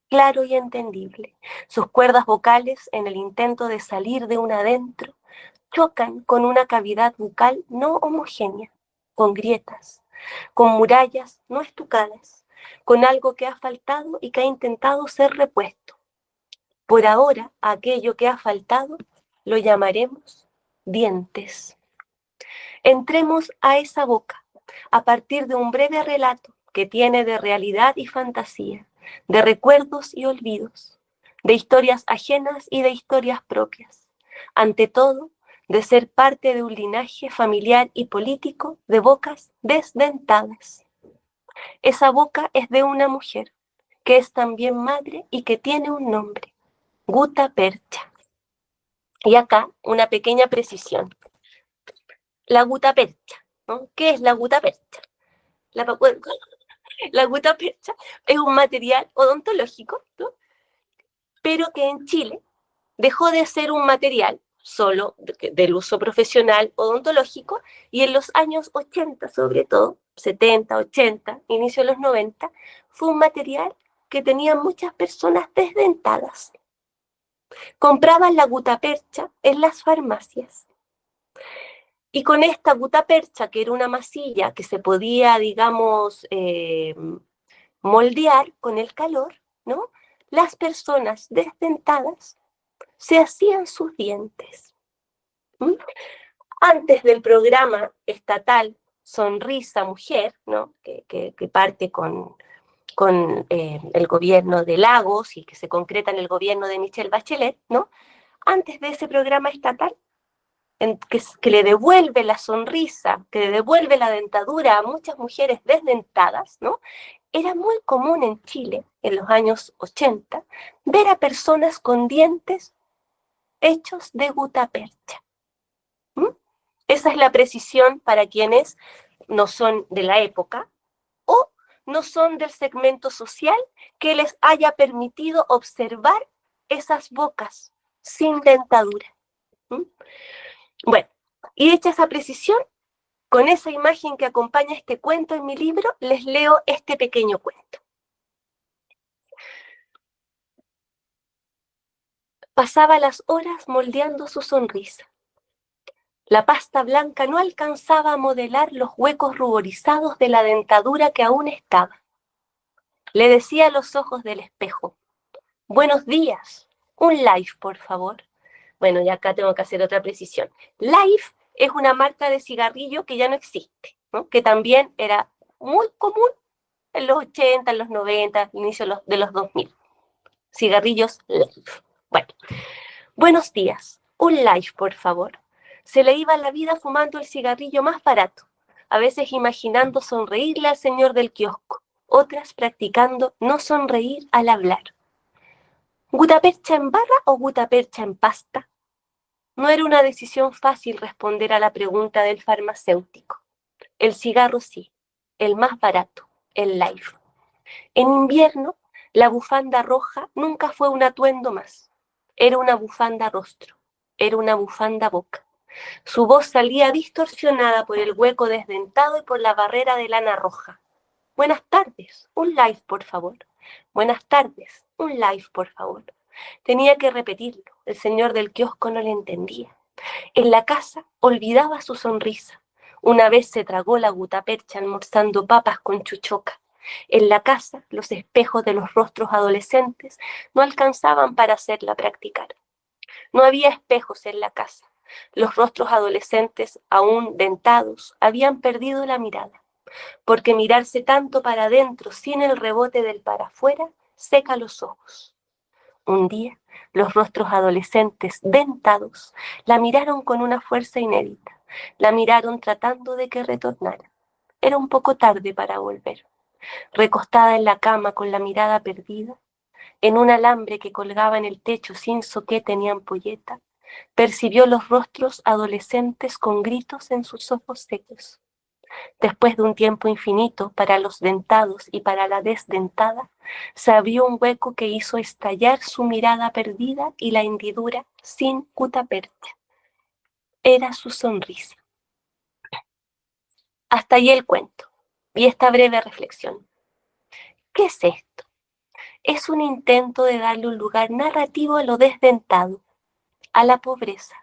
claro y entendible. Sus cuerdas vocales, en el intento de salir de un adentro, chocan con una cavidad bucal no homogénea, con grietas, con murallas no estucadas, con algo que ha faltado y que ha intentado ser repuesto. Por ahora, aquello que ha faltado lo llamaremos dientes. Entremos a esa boca a partir de un breve relato que tiene de realidad y fantasía, de recuerdos y olvidos, de historias ajenas y de historias propias. Ante todo, de ser parte de un linaje familiar y político de bocas desdentadas. Esa boca es de una mujer, que es también madre y que tiene un nombre, Guta Percha. Y acá una pequeña precisión. La gutapercha, ¿no? ¿Qué es la gutapercha? La, la gutapercha es un material odontológico, ¿no? Pero que en Chile dejó de ser un material solo del uso profesional odontológico, y en los años 80, sobre todo, 70, 80, inicio de los 90, fue un material que tenían muchas personas desdentadas. Compraban la gutapercha en las farmacias. Y con esta gutapercha, que era una masilla que se podía, digamos, moldear con el calor, ¿no? Las personas desdentadas se hacían sus dientes. ¿Mm? Antes del programa estatal Sonrisa Mujer, ¿no? que parte con el gobierno de Lagos y que se concreta en el gobierno de Michelle Bachelet, ¿no? Antes de ese programa estatal, que le devuelve la sonrisa, que le devuelve la dentadura a muchas mujeres desdentadas, ¿no? Era muy común en Chile, en los años 80, ver a personas con dientes hechos de gutapercha. ¿Mm? Esa es la precisión para quienes no son de la época o no son del segmento social que les haya permitido observar esas bocas sin dentadura. ¿Mm? Bueno, y hecha esa precisión, con esa imagen que acompaña este cuento en mi libro, les leo este pequeño cuento. Pasaba las horas moldeando su sonrisa. La pasta blanca no alcanzaba a modelar los huecos ruborizados de la dentadura que aún estaba. Le decía a los ojos del espejo: buenos días, un Life, por favor. Bueno, y acá tengo que hacer otra precisión. Life es una marca de cigarrillo que ya no existe, ¿no? Que también era muy común en los 80, en los 90, inicio de los 2000. Cigarrillos Life. Bueno, buenos días, un Life, por favor. Se le iba la vida fumando el cigarrillo más barato, a veces imaginando sonreírle al señor del kiosco, otras practicando no sonreír al hablar. ¿Gutapercha en barra o gutapercha en pasta? No era una decisión fácil responder a la pregunta del farmacéutico. El cigarro sí, el más barato, el Life. En invierno, la bufanda roja nunca fue un atuendo más. Era una bufanda rostro, era una bufanda boca. Su voz salía distorsionada por el hueco desdentado y por la barrera de lana roja. Buenas tardes, un Life, por favor. Buenas tardes, un Life, por favor. Tenía que repetirlo, el señor del kiosco no le entendía. En la casa olvidaba su sonrisa. Una vez se tragó la gutapercha almorzando papas con chuchoca. En la casa, los espejos de los rostros adolescentes no alcanzaban para hacerla practicar. No había espejos en la casa. Los rostros adolescentes, aún dentados, habían perdido la mirada, porque mirarse tanto para adentro sin el rebote del para afuera seca los ojos. Un día, los rostros adolescentes dentados la miraron con una fuerza inédita. La miraron tratando de que retornara. Era un poco tarde para volver. Recostada en la cama con la mirada perdida, en un alambre que colgaba en el techo sin soquete ni ampolleta, percibió los rostros adolescentes con gritos en sus ojos secos. Después de un tiempo infinito para los dentados y para la desdentada, se abrió un hueco que hizo estallar su mirada perdida y la hendidura sin gutapercha. Era su sonrisa. Hasta ahí el cuento y esta breve reflexión. ¿Qué es esto? Es un intento de darle un lugar narrativo a lo desdentado, a la pobreza,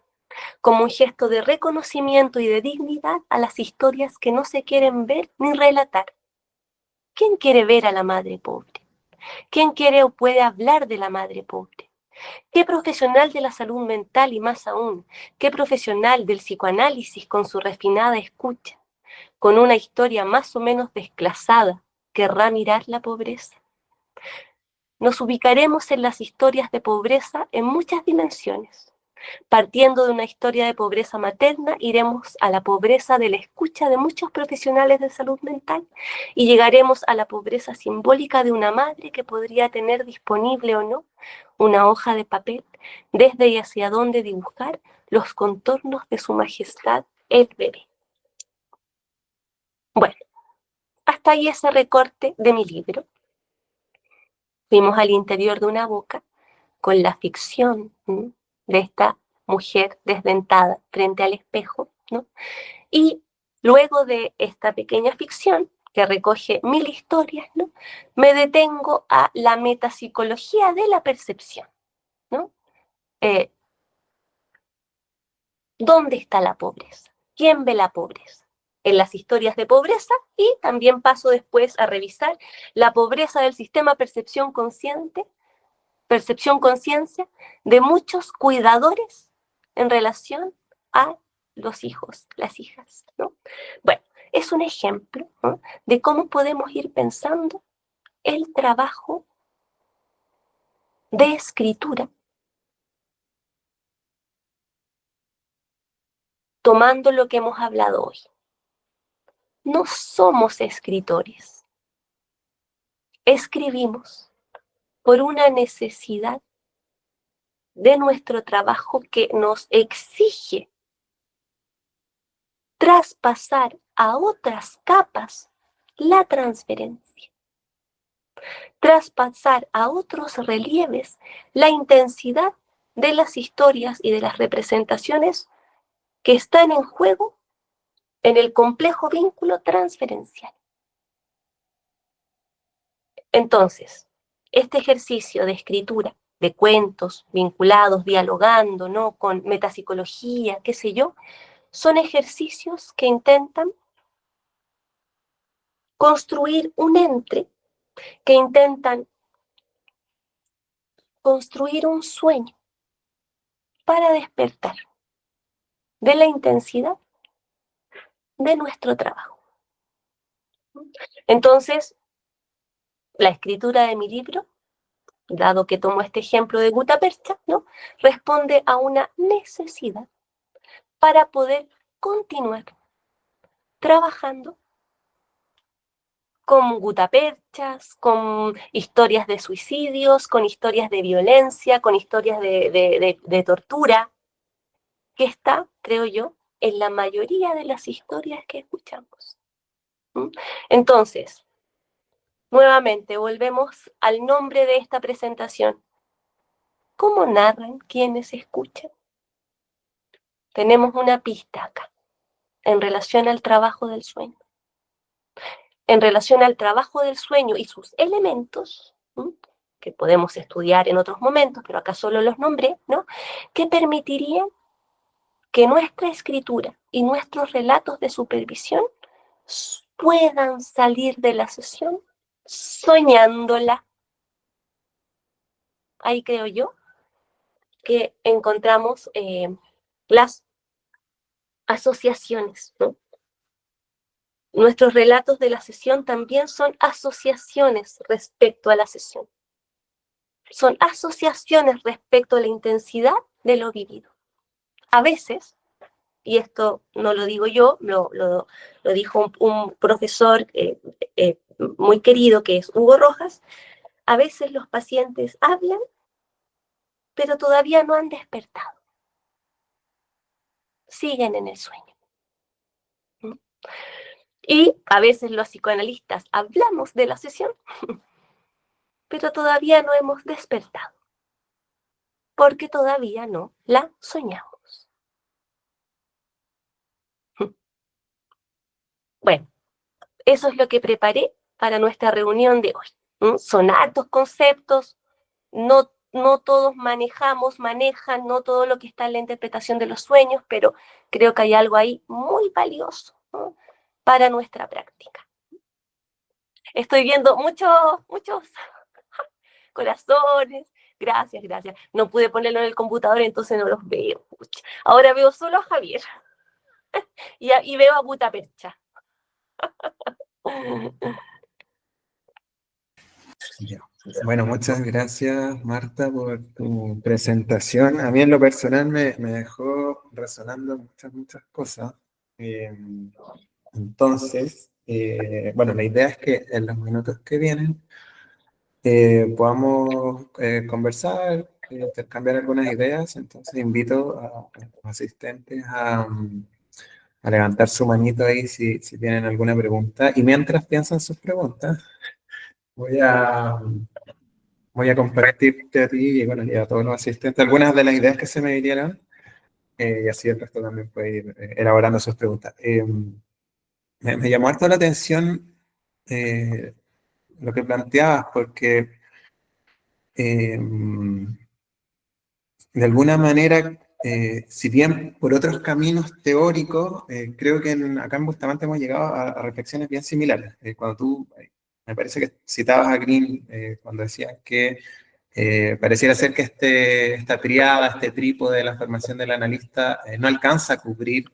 como un gesto de reconocimiento y de dignidad a las historias que no se quieren ver ni relatar. ¿Quién quiere ver a la madre pobre? ¿Quién quiere o puede hablar de la madre pobre? ¿Qué profesional de la salud mental y más aún, qué profesional del psicoanálisis con su refinada escucha, con una historia más o menos desclasada, querrá mirar la pobreza? Nos ubicaremos en las historias de pobreza en muchas dimensiones. Partiendo de una historia de pobreza materna, iremos a la pobreza de la escucha de muchos profesionales de salud mental y llegaremos a la pobreza simbólica de una madre que podría tener disponible o no una hoja de papel desde y hacia donde dibujar los contornos de su majestad el bebé. Bueno, hasta ahí ese recorte de mi libro. Fuimos al interior de una boca con la ficción de esta mujer desdentada frente al espejo, ¿no? Y luego de esta pequeña ficción, que recoge 1000 historias, ¿no? Me detengo a la metapsicología de la percepción, ¿no? ¿Dónde está la pobreza? ¿Quién ve la pobreza? En las historias de pobreza, y también paso después a revisar la pobreza del sistema percepción-conciencia de muchos cuidadores en relación a los hijos, las hijas, ¿no? Bueno, es un ejemplo, ¿no?, de cómo podemos ir pensando el trabajo de escritura, tomando lo que hemos hablado hoy. No somos escritores. Escribimos por una necesidad de nuestro trabajo que nos exige traspasar a otras capas la transferencia, traspasar a otros relieves la intensidad de las historias y de las representaciones que están en juego en el complejo vínculo transferencial. Entonces, este ejercicio de escritura, de cuentos vinculados, dialogando, ¿no?, con metapsicología, qué sé yo, son ejercicios que intentan construir un entre, que intentan construir un sueño para despertar de la intensidad de nuestro trabajo. Entonces, la escritura de mi libro, dado que tomo este ejemplo de Gutapercha, ¿no?, responde a una necesidad para poder continuar trabajando con gutaperchas, con historias de suicidios, con historias de violencia, con historias de tortura, que está, creo yo, en la mayoría de las historias que escuchamos. Entonces, nuevamente, volvemos al nombre de esta presentación. ¿Cómo narran quienes escuchan? Tenemos una pista acá, en relación al trabajo del sueño. En relación al trabajo del sueño y sus elementos, que podemos estudiar en otros momentos, pero acá solo los nombré, ¿no?, que permitirían que nuestra escritura y nuestros relatos de supervisión puedan salir de la sesión soñándola. Ahí creo yo que encontramos las asociaciones, ¿no? Nuestros relatos de la sesión también son asociaciones respecto a la sesión. Son asociaciones respecto a la intensidad de lo vivido. A veces, y esto no lo digo yo, lo dijo un profesor muy querido, que es Hugo Rojas, a veces los pacientes hablan, pero todavía no han despertado. Siguen en el sueño. Y a veces los psicoanalistas hablamos de la sesión, pero todavía no hemos despertado, porque todavía no la soñamos. Bueno, eso es lo que preparé para nuestra reunión de hoy. Son altos conceptos, no todos manejan, no todo lo que está en la interpretación de los sueños, pero creo que hay algo ahí muy valioso, ¿no?, para nuestra práctica. Estoy viendo muchos corazones. Gracias. No pude ponerlo en el computador, entonces no los veo. Ahora veo solo a Javier y veo a Gutapercha. Bueno, muchas gracias, Marta, por tu presentación. A mí en lo personal me dejó resonando muchas cosas. Entonces, bueno, la idea es que en los minutos que vienen podamos conversar, intercambiar algunas ideas. Entonces invito a los asistentes a levantar su manito ahí si tienen alguna pregunta. Y mientras piensan sus preguntas, voy a compartirte a ti y, bueno, y a todos los asistentes algunas de las ideas que se me vinieron, y así el resto también puede ir elaborando sus preguntas. Me llamó harto la atención lo que planteabas, porque de alguna manera si bien por otros caminos teóricos, creo que acá en Bustamante hemos llegado a reflexiones bien similares. Cuando tú, me parece que citabas a Green cuando decías que pareciera ser que esta triada, este trípode de la formación del analista no alcanza a cubrir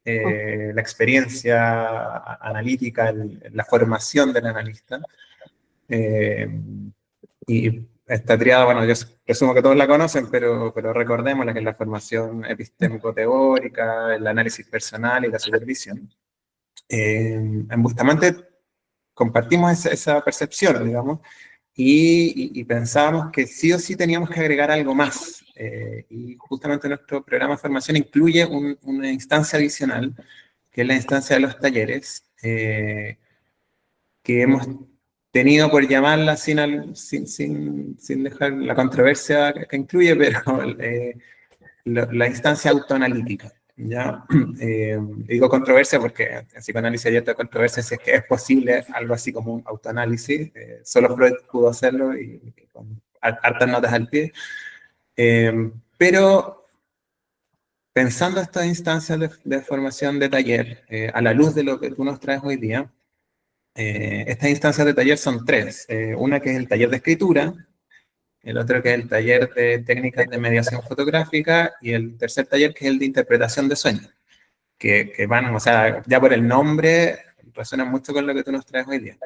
la experiencia analítica, la formación del analista. Y esta triada, bueno, yo presumo que todos la conocen, pero recordémosla, que es la formación epistémico-teórica, el análisis personal y la supervisión. En Bustamante compartimos esa percepción, digamos, y pensábamos que sí o sí teníamos que agregar algo más. Y justamente nuestro programa de formación incluye una instancia adicional, que es la instancia de los talleres, que hemos tenido por llamarla sin dejar la controversia que incluye, pero la instancia autoanalítica. ¿Ya? Digo controversia porque en psicoanálisis hay otra controversia si es que es posible algo así como un autoanálisis. Solo Freud pudo hacerlo y con hartas notas al pie. Pero pensando estas instancias de formación de taller, a la luz de lo que tú nos traes hoy día, estas instancias de taller son tres. Una que es el taller de escritura, el otro que es el taller de técnicas de mediación fotográfica y el tercer taller que es el de interpretación de sueños, que van, o sea, ya por el nombre, resuenan mucho con lo que tú nos traes hoy día.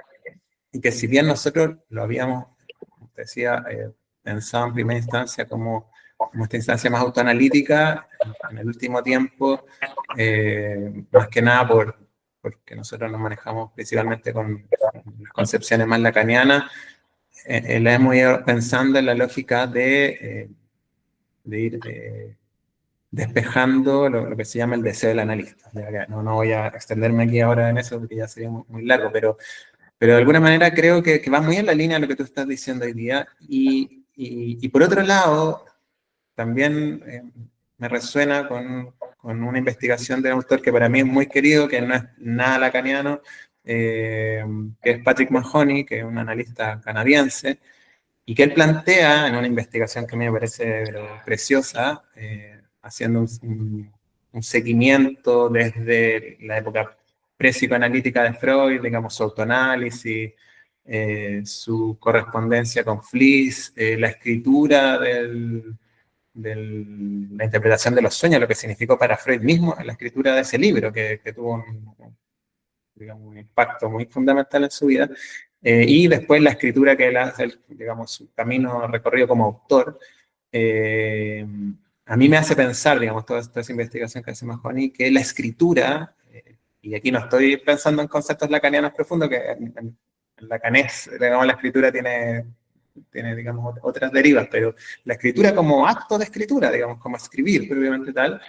Y que si bien nosotros lo habíamos, como te decía, pensado en primera instancia como esta instancia más autoanalítica, en el último tiempo, más que nada porque nosotros nos manejamos principalmente con las concepciones más lacanianas, la hemos ido pensando en la lógica de ir despejando lo que se llama el deseo del analista. Ya que no voy a extenderme aquí ahora en eso porque ya sería muy largo, pero de alguna manera creo que va muy en la línea de lo que tú estás diciendo hoy día. Y por otro lado, también me resuena con una investigación de un autor que para mí es muy querido, que no es nada lacaniano, que es Patrick Mahoney, que es un analista canadiense, y que él plantea en una investigación que a mí me parece preciosa, haciendo un seguimiento desde la época pre-psicoanalítica de Freud, digamos, su autoanálisis, su correspondencia con Fliess, la escritura la interpretación de los sueños, lo que significó para Freud mismo la escritura de ese libro, que tuvo digamos, un impacto muy fundamental en su vida, y después la escritura que él hace, digamos, su camino recorrido como autor, eh, a mí me hace pensar, digamos, toda esa investigación que hace Mahoney, que la escritura, y aquí no estoy pensando en conceptos lacanianos profundos, que en lacanés, digamos, la escritura tiene, digamos, otras derivas, pero la escritura como acto de escritura, digamos, como escribir propiamente tal,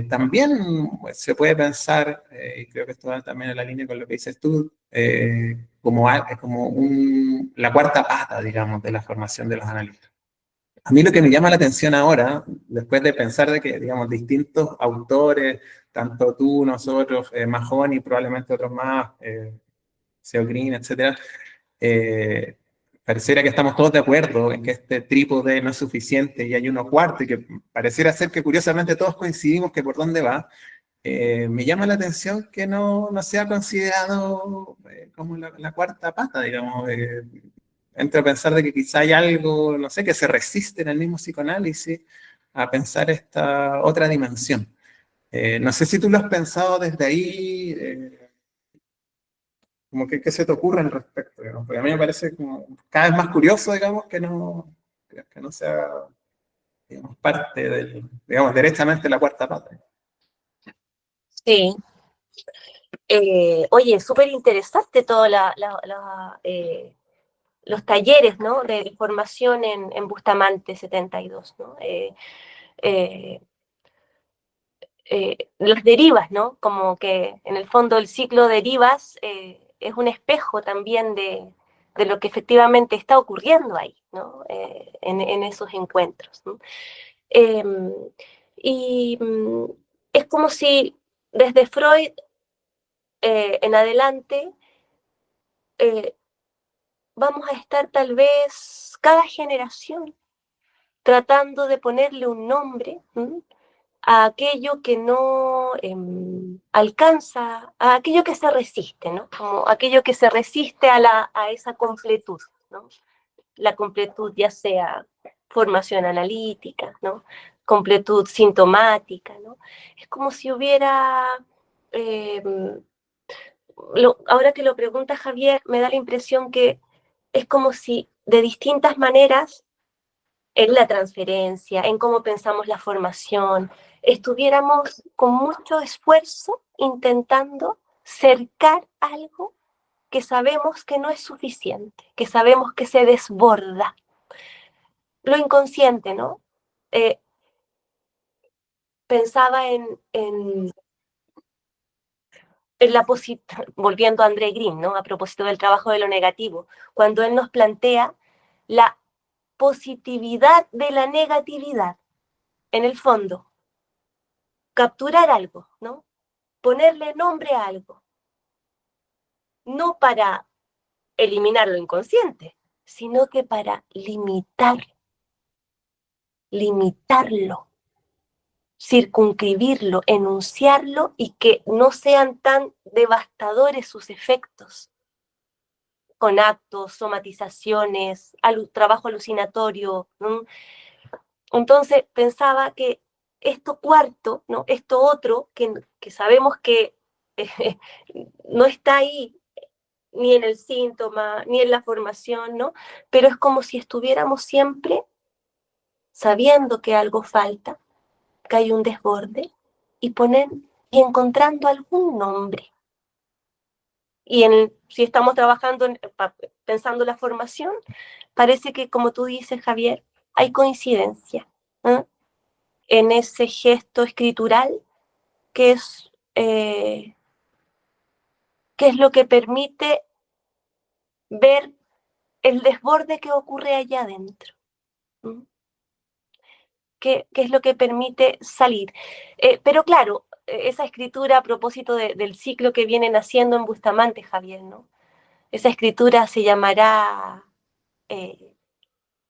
también pues, se puede pensar, y creo que esto va también en la línea con lo que dices tú, como la cuarta pata, digamos, de la formación de los analistas. A mí lo que me llama la atención ahora, después de pensar de que, digamos, distintos autores, tanto tú, nosotros, Mahoney y probablemente otros más, Seo Green, etcétera, eh, pareciera que estamos todos de acuerdo en que este trípode no es suficiente y hay uno cuarto y que pareciera ser que curiosamente todos coincidimos que por dónde va. Me llama la atención que no sea considerado como la cuarta pata, digamos. Entro a pensar de que quizá hay algo, no sé, que se resiste en el mismo psicoanálisis a pensar esta otra dimensión. No sé si tú lo has pensado desde ahí, como que, ¿qué se te ocurre al respecto? Digamos? Porque a mí me parece como cada vez más curioso, digamos, que no sea, digamos, parte del, digamos, directamente la cuarta pata. Sí. Oye, súper interesante todo los talleres, ¿no? de formación en Bustamante 72, ¿no? Las derivas, ¿no? Como que en el fondo el ciclo de derivas es un espejo también de lo que efectivamente está ocurriendo ahí, ¿no? En esos encuentros, ¿no? Eh, y es como si desde Freud en adelante eh, vamos a estar tal vez cada generación tratando de ponerle un nombre a aquello que no alcanza, a aquello que se resiste, ¿no? Como aquello que se resiste a esa completud, ¿no? La completud ya sea formación analítica, ¿no? Completud sintomática, ¿no? Es como si hubiera, ahora que lo pregunta Javier, me da la impresión que es como si de distintas maneras, en la transferencia, en cómo pensamos la formación, estuviéramos con mucho esfuerzo intentando cercar algo que sabemos que no es suficiente, que sabemos que se desborda. Lo inconsciente, ¿no? Pensaba en volviendo a André Green, ¿no? A propósito del trabajo de lo negativo, cuando él nos plantea la positividad de la negatividad, en el fondo, capturar algo, ¿no? Ponerle nombre a algo, no para eliminar lo inconsciente, sino que para limitarlo, circunscribirlo, enunciarlo y que no sean tan devastadores sus efectos, con actos, somatizaciones, trabajo alucinatorio. ¿No? Entonces pensaba que esto cuarto, ¿no? Esto otro, que sabemos que no está ahí ni en el síntoma, ni en la formación, ¿no? Pero es como si estuviéramos siempre sabiendo que algo falta, que hay un desborde, y encontrando algún nombre. Y si estamos trabajando, pensando en la formación, parece que, como tú dices, Javier, hay coincidencia, ¿eh? En ese gesto escritural que es lo que permite ver el desborde que ocurre allá adentro. ¿Qué es lo que permite salir? Pero claro, esa escritura a propósito del ciclo que vienen haciendo en Bustamante, Javier, ¿no? Esa escritura se llamará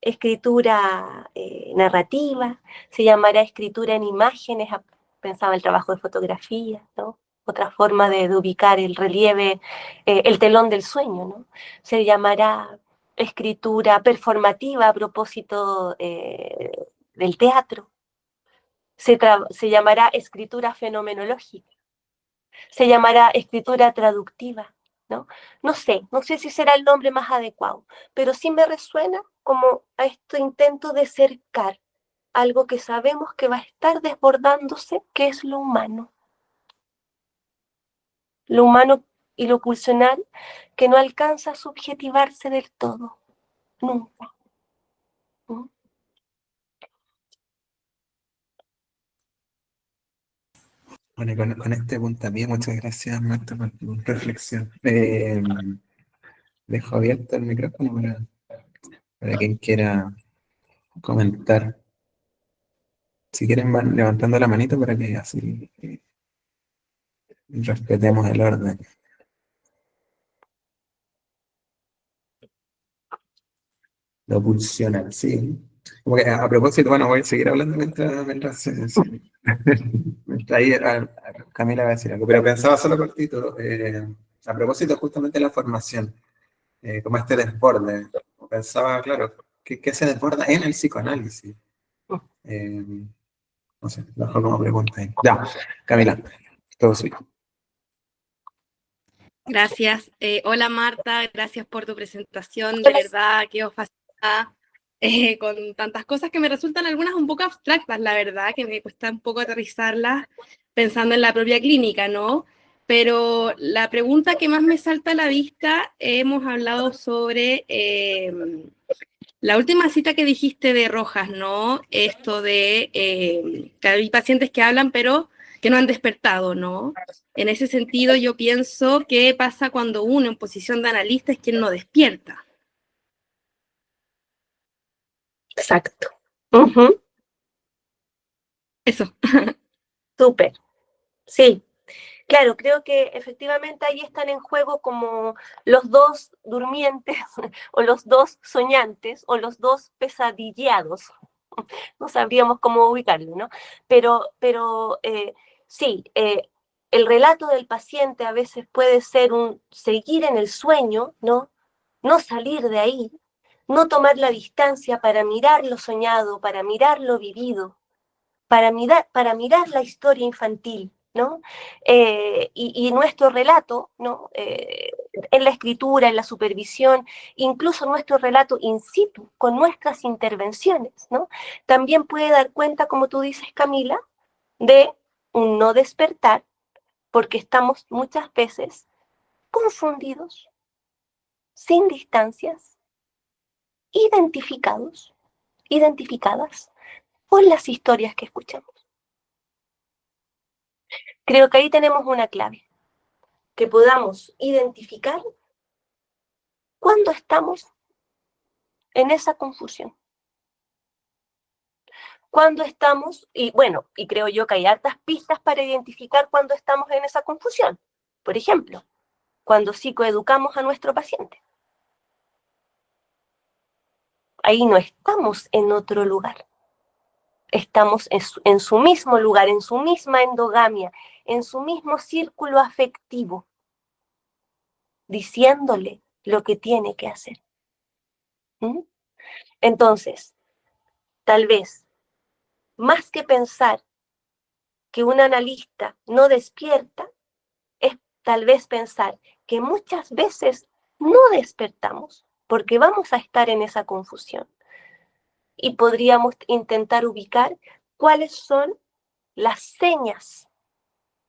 escritura narrativa, se llamará escritura en imágenes, pensaba el trabajo de fotografía, ¿no? Otra forma de ubicar el relieve, el telón del sueño, ¿no? Se llamará escritura performativa a propósito del teatro. Se llamará escritura fenomenológica, se llamará escritura traductiva, ¿no? No sé si será el nombre más adecuado, pero sí me resuena como a este intento de cercar algo que sabemos que va a estar desbordándose, que es lo humano. Lo humano y lo pulsional que no alcanza a subjetivarse del todo, nunca. ¿Mm? Bueno, y con este puntapié, muchas gracias, Marta, por tu reflexión. Dejo abierto el micrófono para quien quiera comentar. Si quieren, van levantando la manito para que así respetemos el orden. Lo pulsional, sí. Como que, a propósito, bueno, voy a seguir hablando mientras ahí Camila va a decir algo, pero pensaba solo cortito, a propósito justamente de la formación, como este desborde. Pensaba, claro, que se desborda en el psicoanálisis. No sé, lo dejo como pregunta ahí. Ya, Camila, todo suyo. Gracias. Hola Marta, gracias por tu presentación. De verdad, quedo fascinada con tantas cosas que me resultan algunas un poco abstractas, la verdad, que me cuesta un poco aterrizarlas pensando en la propia clínica, ¿no? Pero la pregunta que más me salta a la vista, hemos hablado sobre la última cita que dijiste de Rojas, ¿no? Esto de que hay pacientes que hablan pero que no han despertado, ¿no? En ese sentido, yo pienso que pasa cuando uno en posición de analista es quien no despierta. Exacto. Uh-huh. Eso. Súper. Sí. Claro, creo que efectivamente ahí están en juego como los dos durmientes o los dos soñantes o los dos pesadillados, no sabríamos cómo ubicarlo, ¿no? Pero sí, el relato del paciente a veces puede ser un seguir en el sueño, ¿no? No salir de ahí, no tomar la distancia para mirar lo soñado, para mirar lo vivido, para mirar la historia infantil, ¿no? Y nuestro relato, ¿no? En la escritura, en la supervisión, incluso nuestro relato in situ, con nuestras intervenciones, ¿no? También puede dar cuenta, como tú dices, Camila, de un no despertar, porque estamos muchas veces confundidos, sin distancias, identificadas por las historias que escuchamos. Creo que ahí tenemos una clave, que podamos identificar cuando estamos en esa confusión. Cuando estamos, y bueno, y creo yo que hay hartas pistas para identificar cuando estamos en esa confusión. Por ejemplo, cuando psicoeducamos a nuestro paciente. Ahí no estamos en otro lugar. Estamos en su mismo lugar, en su misma endogamia, en su mismo círculo afectivo, diciéndole lo que tiene que hacer. ¿Mm? Entonces, tal vez, más que pensar que un analista no despierta, es tal vez pensar que muchas veces no despertamos porque vamos a estar en esa confusión. Y podríamos intentar ubicar cuáles son las señas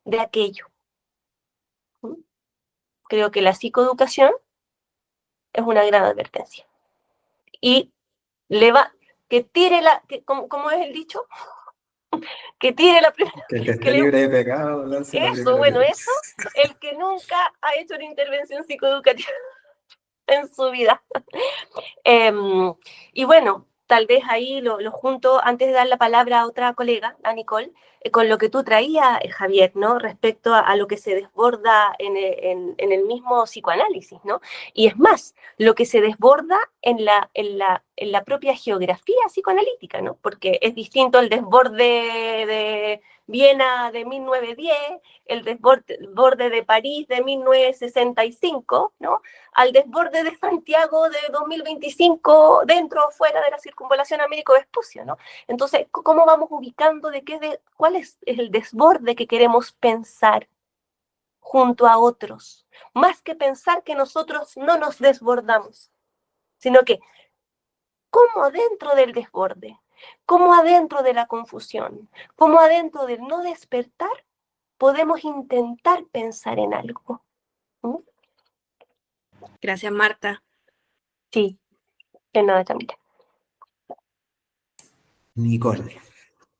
de aquello. ¿Mm? Creo que la psicoeducación es una gran advertencia. Y que tire ¿cómo es el dicho? Que tire la primera. Que el que esté libre de pecado, lance la Eso, primera bueno, piedra. eso, el que nunca ha hecho una intervención psicoeducativa en su vida. Y bueno, tal vez ahí lo junto, antes de dar la palabra a otra colega, a Nicole, con lo que tú traías, Javier, ¿no? Respecto a lo que se desborda en el mismo psicoanálisis, ¿no? Y es más, lo que se desborda en la propia geografía psicoanalítica, ¿no? Porque es distinto el desborde de Viena de 1910, el desborde de París de 1965, ¿no? Al desborde de Santiago de 2025, dentro o fuera de la circunvalación Américo Vespucio, ¿no? Entonces, ¿cómo vamos ubicando cuál es el desborde que queremos pensar junto a otros? Más que pensar que nosotros no nos desbordamos, sino que cómo adentro del desborde, cómo adentro de la confusión, cómo adentro del no despertar, podemos intentar pensar en algo. ¿Mm? Gracias, Marta. Sí, de nada, Camila. Nicole,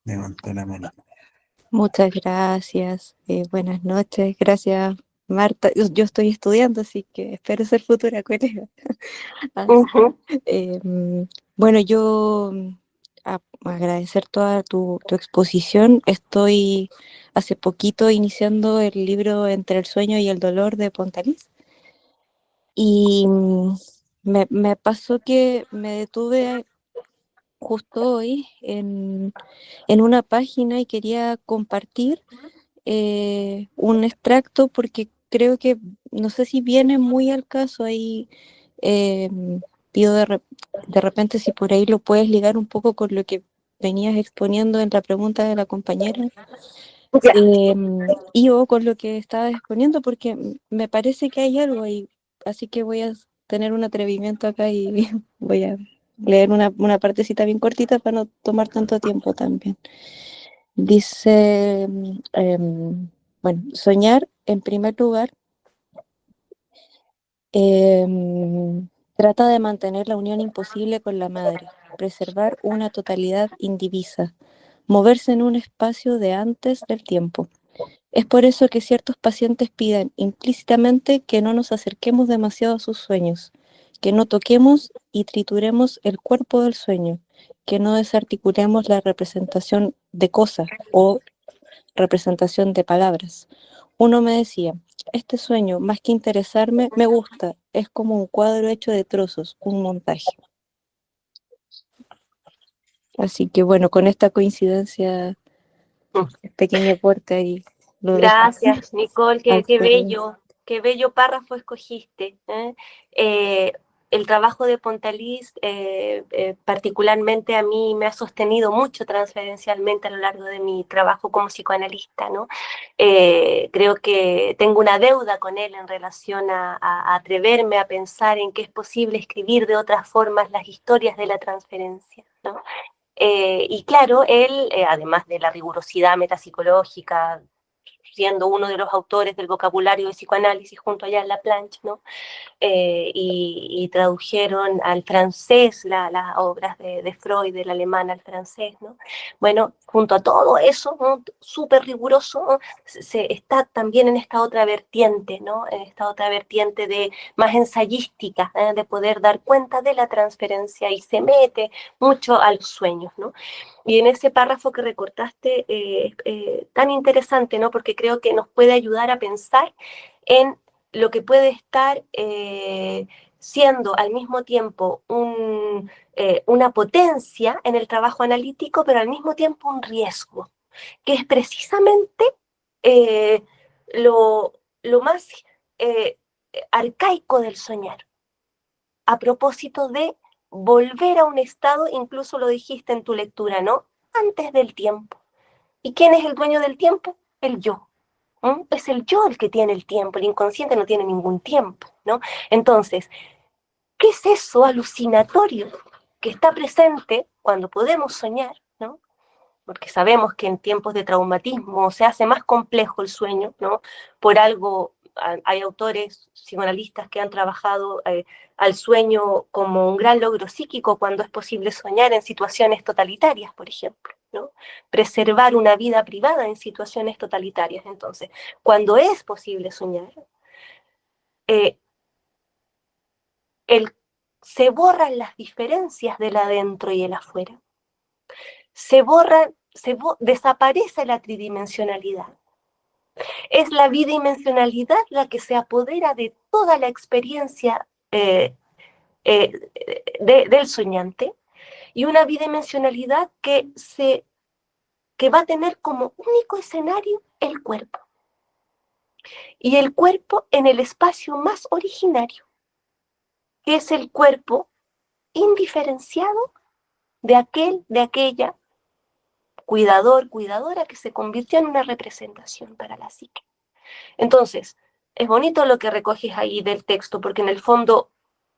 levantó la mano. Muchas gracias, buenas noches, gracias Marta. Yo estoy estudiando, así que espero ser futura colega. Uh-huh. Bueno, yo agradecer toda tu exposición. Estoy hace poquito iniciando el libro Entre el sueño y el dolor de Pontalís. Y me pasó que me detuve justo hoy en una página y quería compartir un extracto porque creo que, no sé si viene muy al caso ahí, eh, pido de repente si por ahí lo puedes ligar un poco con lo que venías exponiendo en la pregunta de la compañera, Ya. y o con lo que estabas exponiendo, porque me parece que hay algo ahí, así que voy a tener un atrevimiento acá y voy a leer una partecita bien cortita para no tomar tanto tiempo también. Dice, bueno, soñar en primer lugar trata de mantener la unión imposible con la madre, preservar una totalidad indivisa, moverse en un espacio de antes del tiempo. Es por eso que ciertos pacientes piden implícitamente que no nos acerquemos demasiado a sus sueños, que no toquemos y trituremos el cuerpo del sueño, que no desarticulemos la representación de cosas o representación de palabras. Uno me decía, este sueño, más que interesarme, me gusta, es como un cuadro hecho de trozos, un montaje. Así que bueno, con esta coincidencia, el pequeño aporte ahí lo dejo. Gracias, Nicole, A ustedes. qué bello párrafo escogiste. ¿Eh? Eh, el trabajo de Pontalís, particularmente a mí, me ha sostenido mucho transferencialmente a lo largo de mi trabajo como psicoanalista, ¿no? Creo que tengo una deuda con él en relación a atreverme a pensar en que es posible escribir de otras formas las historias de la transferencia, ¿no? Y claro, él, además de la rigurosidad metapsicológica, siendo uno de los autores del vocabulario de psicoanálisis junto allá en La Planche, ¿no? Y tradujeron al francés las obras de Freud, del alemán al francés, ¿no? Bueno, junto a todo eso, ¿no? Súper riguroso, ¿no? Está también en esta otra vertiente, ¿no? En esta otra vertiente de más ensayística, de poder dar cuenta de la transferencia y se mete mucho a los sueños, ¿no? Y en ese párrafo que recortaste, tan interesante, ¿no? Porque creo que nos puede ayudar a pensar en lo que puede estar siendo al mismo tiempo una potencia en el trabajo analítico, pero al mismo tiempo un riesgo, que es precisamente eh, lo más eh, arcaico del soñar, a propósito de volver a un estado, incluso lo dijiste en tu lectura, ¿no? Antes del tiempo. ¿Y quién es el dueño del tiempo? El yo. Es el yo el que tiene el tiempo, el inconsciente no tiene ningún tiempo, ¿no? Entonces, ¿qué es eso alucinatorio que está presente cuando podemos soñar, ¿no? Porque sabemos que en tiempos de traumatismo se hace más complejo el sueño, ¿no? Por algo hay autores psicoanalistas que han trabajado al sueño como un gran logro psíquico cuando es posible soñar en situaciones totalitarias, por ejemplo, ¿no? Preservar una vida privada en situaciones totalitarias. Entonces, cuando es posible soñar, eh, el, se borran las diferencias del adentro y el afuera. Desaparece la tridimensionalidad. Es la bidimensionalidad la que se apodera de toda la experiencia del soñante, y una bidimensionalidad que va a tener como único escenario el cuerpo. Y el cuerpo en el espacio más originario, que es el cuerpo indiferenciado de aquella cuidador, cuidadora que se convirtió en una representación para la psique. Entonces, es bonito lo que recoges ahí del texto, porque en el fondo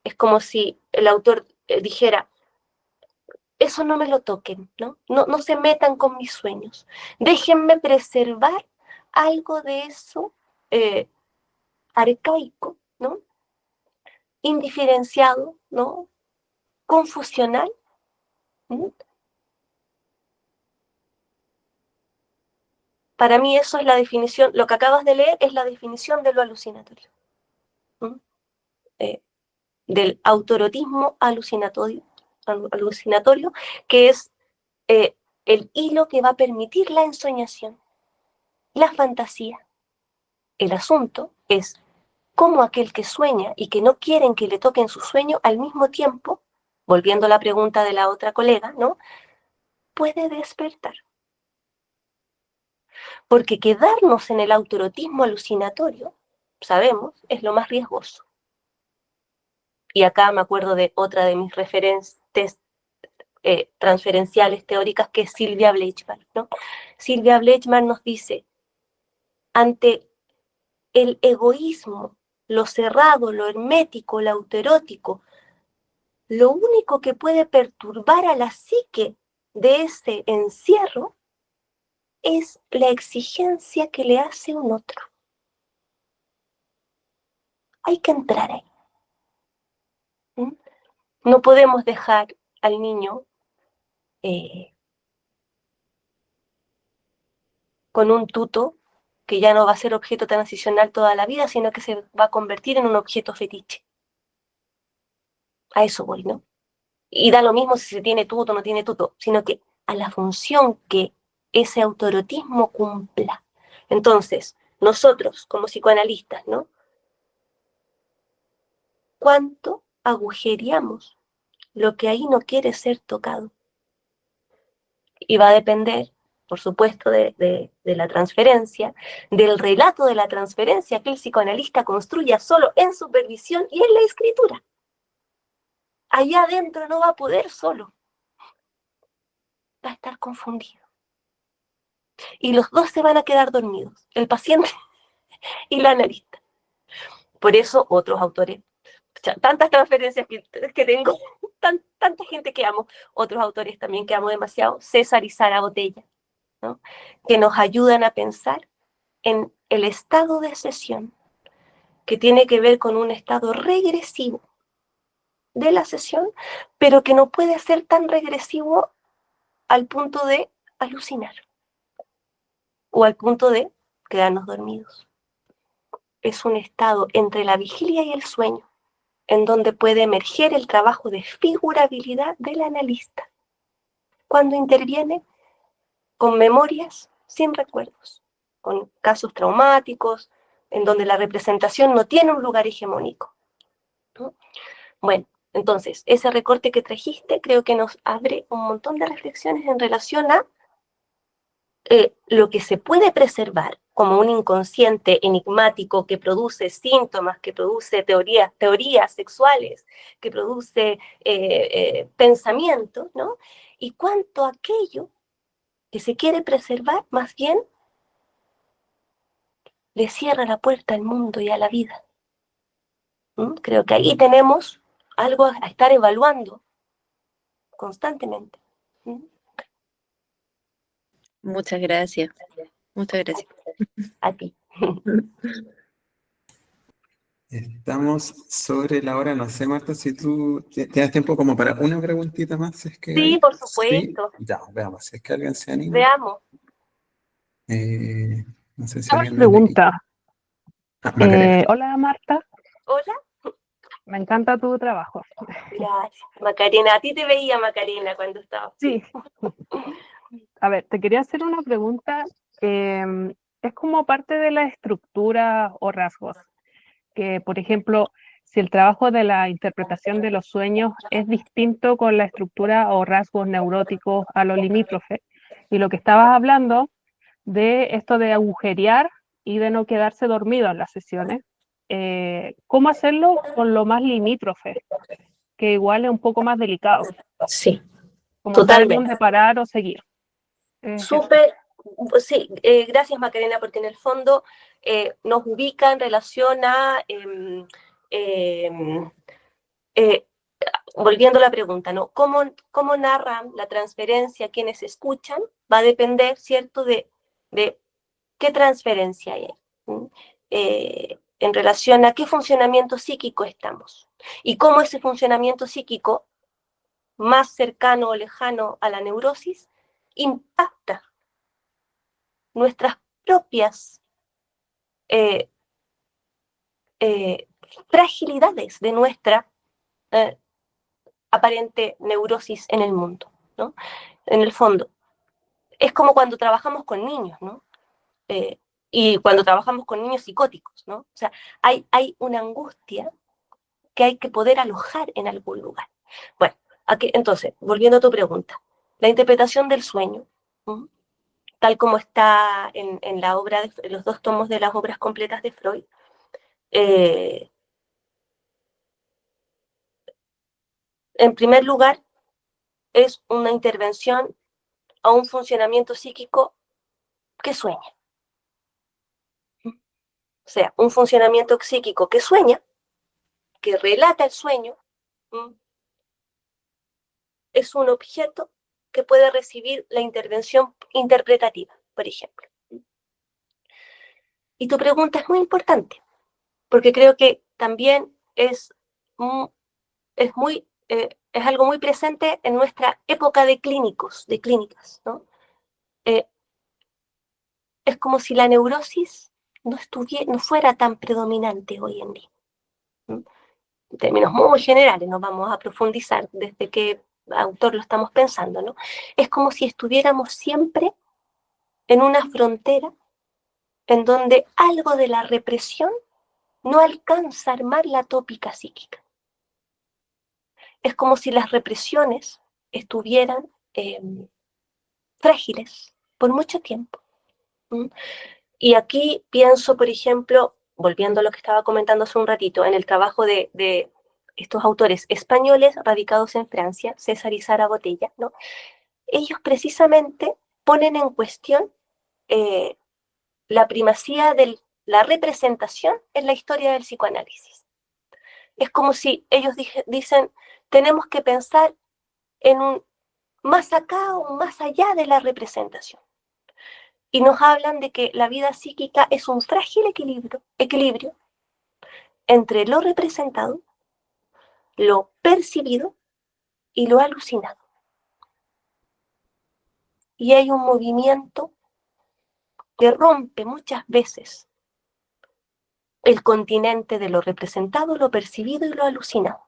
es como si el autor dijera, eso no me lo toquen, ¿no? No se metan con mis sueños. Déjenme preservar algo de eso arcaico, ¿no? Indiferenciado, ¿no? Confusional. ¿No? Para mí eso es la definición, lo que acabas de leer es la definición de lo alucinatorio. ¿No? Del autoerotismo alucinatorio, que es el hilo que va a permitir la ensoñación, la fantasía. El asunto es cómo aquel que sueña y que no quieren que le toquen su sueño, al mismo tiempo, volviendo a la pregunta de la otra colega, ¿no? Puede despertar. Porque quedarnos en el autoerotismo alucinatorio, sabemos, es lo más riesgoso. Y acá me acuerdo de otra de mis referentes transferenciales teóricas, que es Sylvia Bleichmann, ¿no? Sylvia Bleichmann nos dice, ante el egoísmo, lo cerrado, lo hermético, lo autoerótico, lo único que puede perturbar a la psique de ese encierro es la exigencia que le hace un otro. Hay que entrar ahí. No podemos dejar al niño con un tuto que ya no va a ser objeto transicional toda la vida, sino que se va a convertir en un objeto fetiche. A eso voy, ¿no? Y da lo mismo si se tiene tuto o no tiene tuto, sino que a la función que ese autoerotismo cumpla. Entonces, nosotros como psicoanalistas, ¿no? ¿Cuánto agujereamos lo que ahí no quiere ser tocado? Y va a depender, por supuesto, de la transferencia, del relato de la transferencia que el psicoanalista construya solo en supervisión y en la escritura. Allá adentro no va a poder solo. Va a estar confundido. Y los dos se van a quedar dormidos, el paciente y la analista. Por eso otros autores, tantas transferencias que tengo, tanta gente que amo, otros autores también que amo demasiado, César y Sara Botella, ¿no? Que nos ayudan a pensar en el estado de sesión, que tiene que ver con un estado regresivo de la sesión, pero que no puede ser tan regresivo al punto de alucinar o al punto de quedarnos dormidos. Es un estado entre la vigilia y el sueño, en donde puede emerger el trabajo de figurabilidad del analista, cuando interviene con memorias sin recuerdos, con casos traumáticos, en donde la representación no tiene un lugar hegemónico, ¿no? Bueno, entonces, ese recorte que trajiste creo que nos abre un montón de reflexiones en relación a lo que se puede preservar como un inconsciente enigmático que produce síntomas, que produce teorías sexuales, que produce pensamientos, ¿no? Y cuánto aquello que se quiere preservar, más bien, le cierra la puerta al mundo y a la vida. Creo que ahí tenemos algo a estar evaluando constantemente. Muchas gracias. Muchas gracias. A ti. Estamos sobre la hora, no sé, Marta, si tú tienes tiempo como para una preguntita más, si es que Sí, hay. por Sí, supuesto. ya, veamos, si es que alguien se anima. Veamos. No sé si Una alguien desde aquí. pregunta. Macarena. Hola Marta, Hola. me encanta tu trabajo. Gracias, Macarena. A ti te veía, Macarena, cuando estabas. Sí. A ver, te quería hacer una pregunta. Es como parte de la estructura o rasgos, que por ejemplo, si el trabajo de la interpretación de los sueños es distinto con la estructura o rasgos neuróticos a lo limítrofe, y lo que estabas hablando de esto de agujerear y de no quedarse dormido en las sesiones, ¿cómo hacerlo con lo más limítrofe? Que igual es un poco más delicado, Sí, como saber totalmente. dónde parar o seguir. Súper, sí, gracias Macarena, porque en el fondo nos ubica en relación a, volviendo a la pregunta, ¿no? ¿Cómo narran la transferencia quienes escuchan? Va a depender, ¿cierto?, de qué transferencia hay. En relación a qué funcionamiento psíquico estamos. Y cómo ese funcionamiento psíquico, más cercano o lejano a la neurosis, impacta nuestras propias fragilidades de nuestra aparente neurosis en el mundo, ¿no? En el fondo, es como cuando trabajamos con niños, ¿no? Y cuando trabajamos con niños psicóticos, ¿no? O sea, hay una angustia que hay que poder alojar en algún lugar. Bueno, entonces, volviendo a tu pregunta, la interpretación del sueño, ¿sí?, tal como está en la obra, en los 2 tomos de las obras completas de Freud, en primer lugar, es una intervención a un funcionamiento psíquico que sueña. O sea, un funcionamiento psíquico que sueña, que relata el sueño, es un objeto que puede recibir la intervención interpretativa, por ejemplo. Y tu pregunta es muy importante, porque creo que también es algo muy presente en nuestra época de clínicos, de clínicas, ¿no? Es como si la neurosis no fuera tan predominante hoy en día. En términos muy generales, no vamos a profundizar desde qué autor lo estamos pensando, ¿no? Es como si estuviéramos siempre en una frontera en donde algo de la represión no alcanza a armar la tópica psíquica. Es como si las represiones estuvieran frágiles por mucho tiempo. Y aquí pienso, por ejemplo, volviendo a lo que estaba comentando hace un ratito, en el trabajo de estos autores españoles radicados en Francia, César y Sara Botella, ¿no? Ellos precisamente ponen en cuestión la primacía de la representación en la historia del psicoanálisis. Es como si ellos dicen, tenemos que pensar en un más acá o más allá de la representación. Y nos hablan de que la vida psíquica es un frágil equilibrio entre lo representado, lo percibido y lo alucinado. Y hay un movimiento que rompe muchas veces el continente de lo representado, lo percibido y lo alucinado.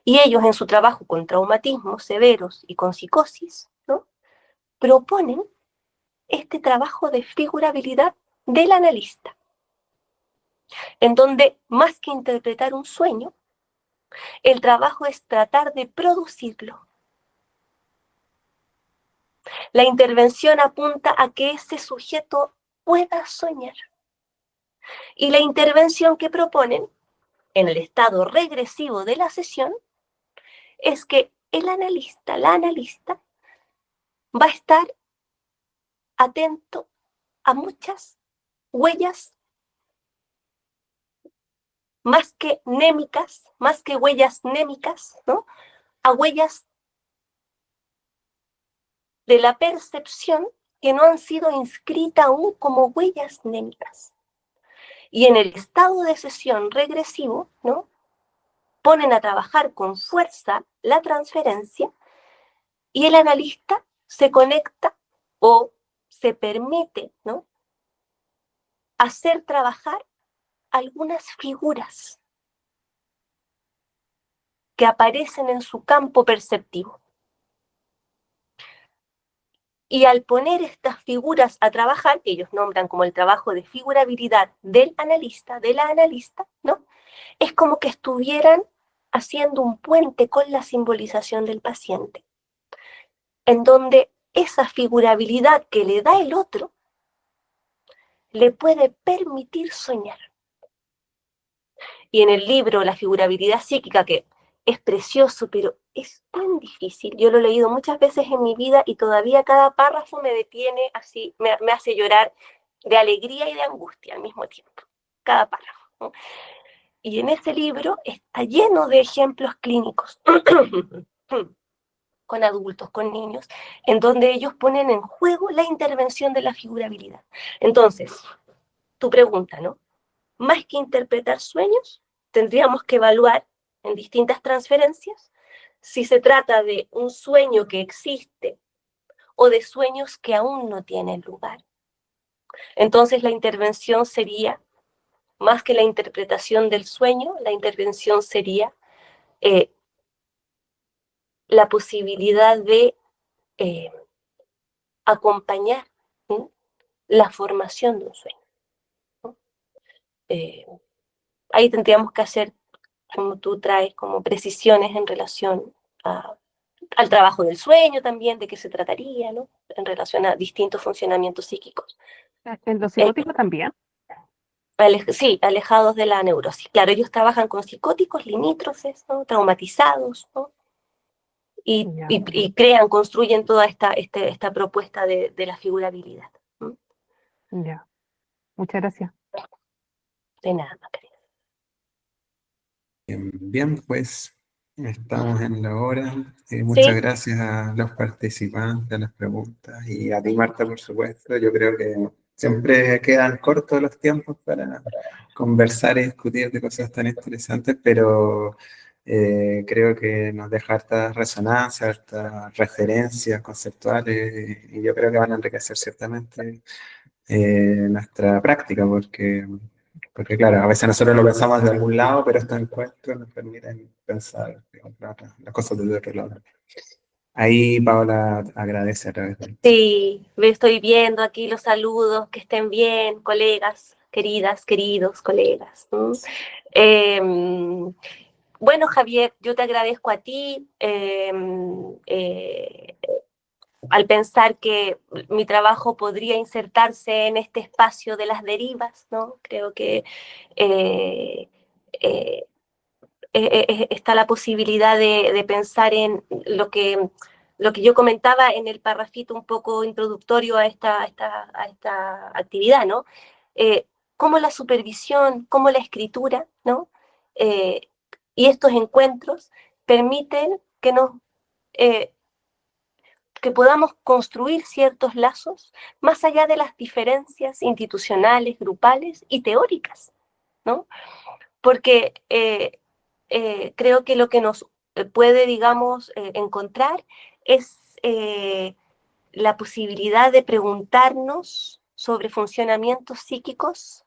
Y ellos en su trabajo con traumatismos severos y con psicosis, ¿no?, proponen este trabajo de figurabilidad del analista, en donde más que interpretar un sueño, el trabajo es tratar de producirlo. La intervención apunta a que ese sujeto pueda soñar. Y la intervención que proponen en el estado regresivo de la sesión es que el analista, la analista, va a estar atento a muchas huellas más que huellas némicas, ¿no?, a huellas de la percepción que no han sido inscritas aún como huellas némicas. Y en el estado de sesión regresivo, ¿no?, ponen a trabajar con fuerza la transferencia y el analista se conecta o se permite, ¿no?, hacer trabajar algunas figuras que aparecen en su campo perceptivo. Y al poner estas figuras a trabajar, que ellos nombran como el trabajo de figurabilidad del analista, de la analista, ¿no?, es como que estuvieran haciendo un puente con la simbolización del paciente, en donde esa figurabilidad que le da el otro le puede permitir soñar. Y en el libro La figurabilidad psíquica, que es precioso, pero es tan difícil, yo lo he leído muchas veces en mi vida y todavía cada párrafo me detiene así, me hace llorar de alegría y de angustia al mismo tiempo, cada párrafo, ¿no? Y en ese libro está lleno de ejemplos clínicos con adultos, con niños, en donde ellos ponen en juego la intervención de la figurabilidad. Entonces, tu pregunta, ¿no? Más que interpretar sueños, tendríamos que evaluar en distintas transferencias si se trata de un sueño que existe o de sueños que aún no tienen lugar. Entonces la intervención sería, más que la interpretación del sueño, la intervención sería la posibilidad de acompañar, ¿sí?, la formación de un sueño, ¿no? Ahí tendríamos que hacer, como tú traes, como precisiones en relación al trabajo del sueño también, de qué se trataría, ¿no?, en relación a distintos funcionamientos psíquicos. ¿En los psicóticos también? Sí, alejados de la neurosis. Claro, ellos trabajan con psicóticos limítrofes, ¿no?, traumatizados, ¿no?, y crean, construyen toda esta propuesta de la figurabilidad. Ya, muchas gracias. De nada, querida. Bien, pues estamos en la hora. Muchas gracias a los participantes, a las preguntas y a ti, Marta, por supuesto. Yo creo que siempre quedan cortos los tiempos para conversar y discutir de cosas tan interesantes, pero creo que nos deja hartas resonancias, hartas referencias conceptuales y yo creo que van a enriquecer ciertamente nuestra práctica, porque claro, a veces nosotros lo pensamos de algún lado, pero estos encuentros nos permiten pensar, digamos, las cosas desde otro lado. Ahí Paola agradece a través de... Sí, me estoy viendo aquí los saludos, que estén bien, colegas, queridas, queridos colegas. Bueno, Javier, yo te agradezco a ti al pensar que mi trabajo podría insertarse en este espacio de las derivas, ¿no? Creo que está la posibilidad de pensar en lo que yo comentaba en el parrafito un poco introductorio a esta actividad, ¿no? Cómo la supervisión, cómo la escritura, ¿no? Y estos encuentros permiten que podamos construir ciertos lazos más allá de las diferencias institucionales, grupales y teóricas, ¿no? Porque creo que lo que nos puede, digamos, encontrar es la posibilidad de preguntarnos sobre funcionamientos psíquicos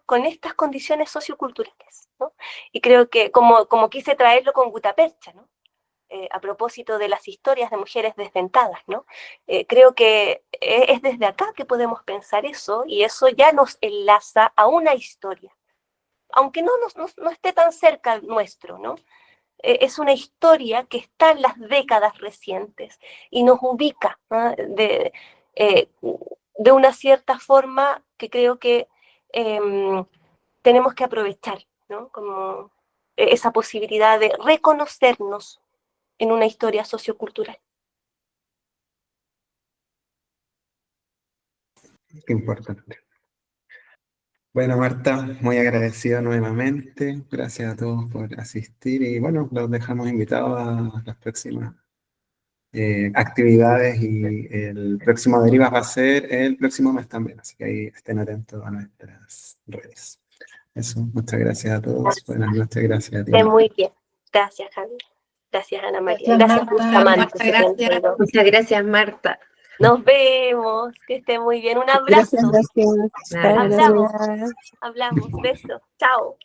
con estas condiciones socioculturales, ¿no? Y creo que, como quise traerlo con Gutapercha, ¿no? A propósito de las historias de mujeres desdentadas, ¿no? Creo que es desde acá que podemos pensar eso, y eso ya nos enlaza a una historia, aunque no esté tan cerca nuestro, ¿no? Es una historia que está en las décadas recientes y nos ubica, ¿no? De una cierta forma que creo que tenemos que aprovechar, ¿no? Como esa posibilidad de reconocernos en una historia sociocultural. Qué importante. Bueno, Marta, muy agradecido nuevamente. Gracias a todos por asistir y bueno, los dejamos invitados a las próximas actividades y el próximo Derivas va a ser el próximo mes también, así que ahí estén atentos a nuestras redes. Eso, muchas gracias a todos. Buenas noches, gracias a ti. Muy bien. Gracias, Javi. Gracias, Ana María. Gracias, Gracias, Marta. Bustamante. Gracias. Muchas gracias, Marta. Nos vemos. Que esté muy bien. Un abrazo. Nada. Hablamos. Besos. Chao.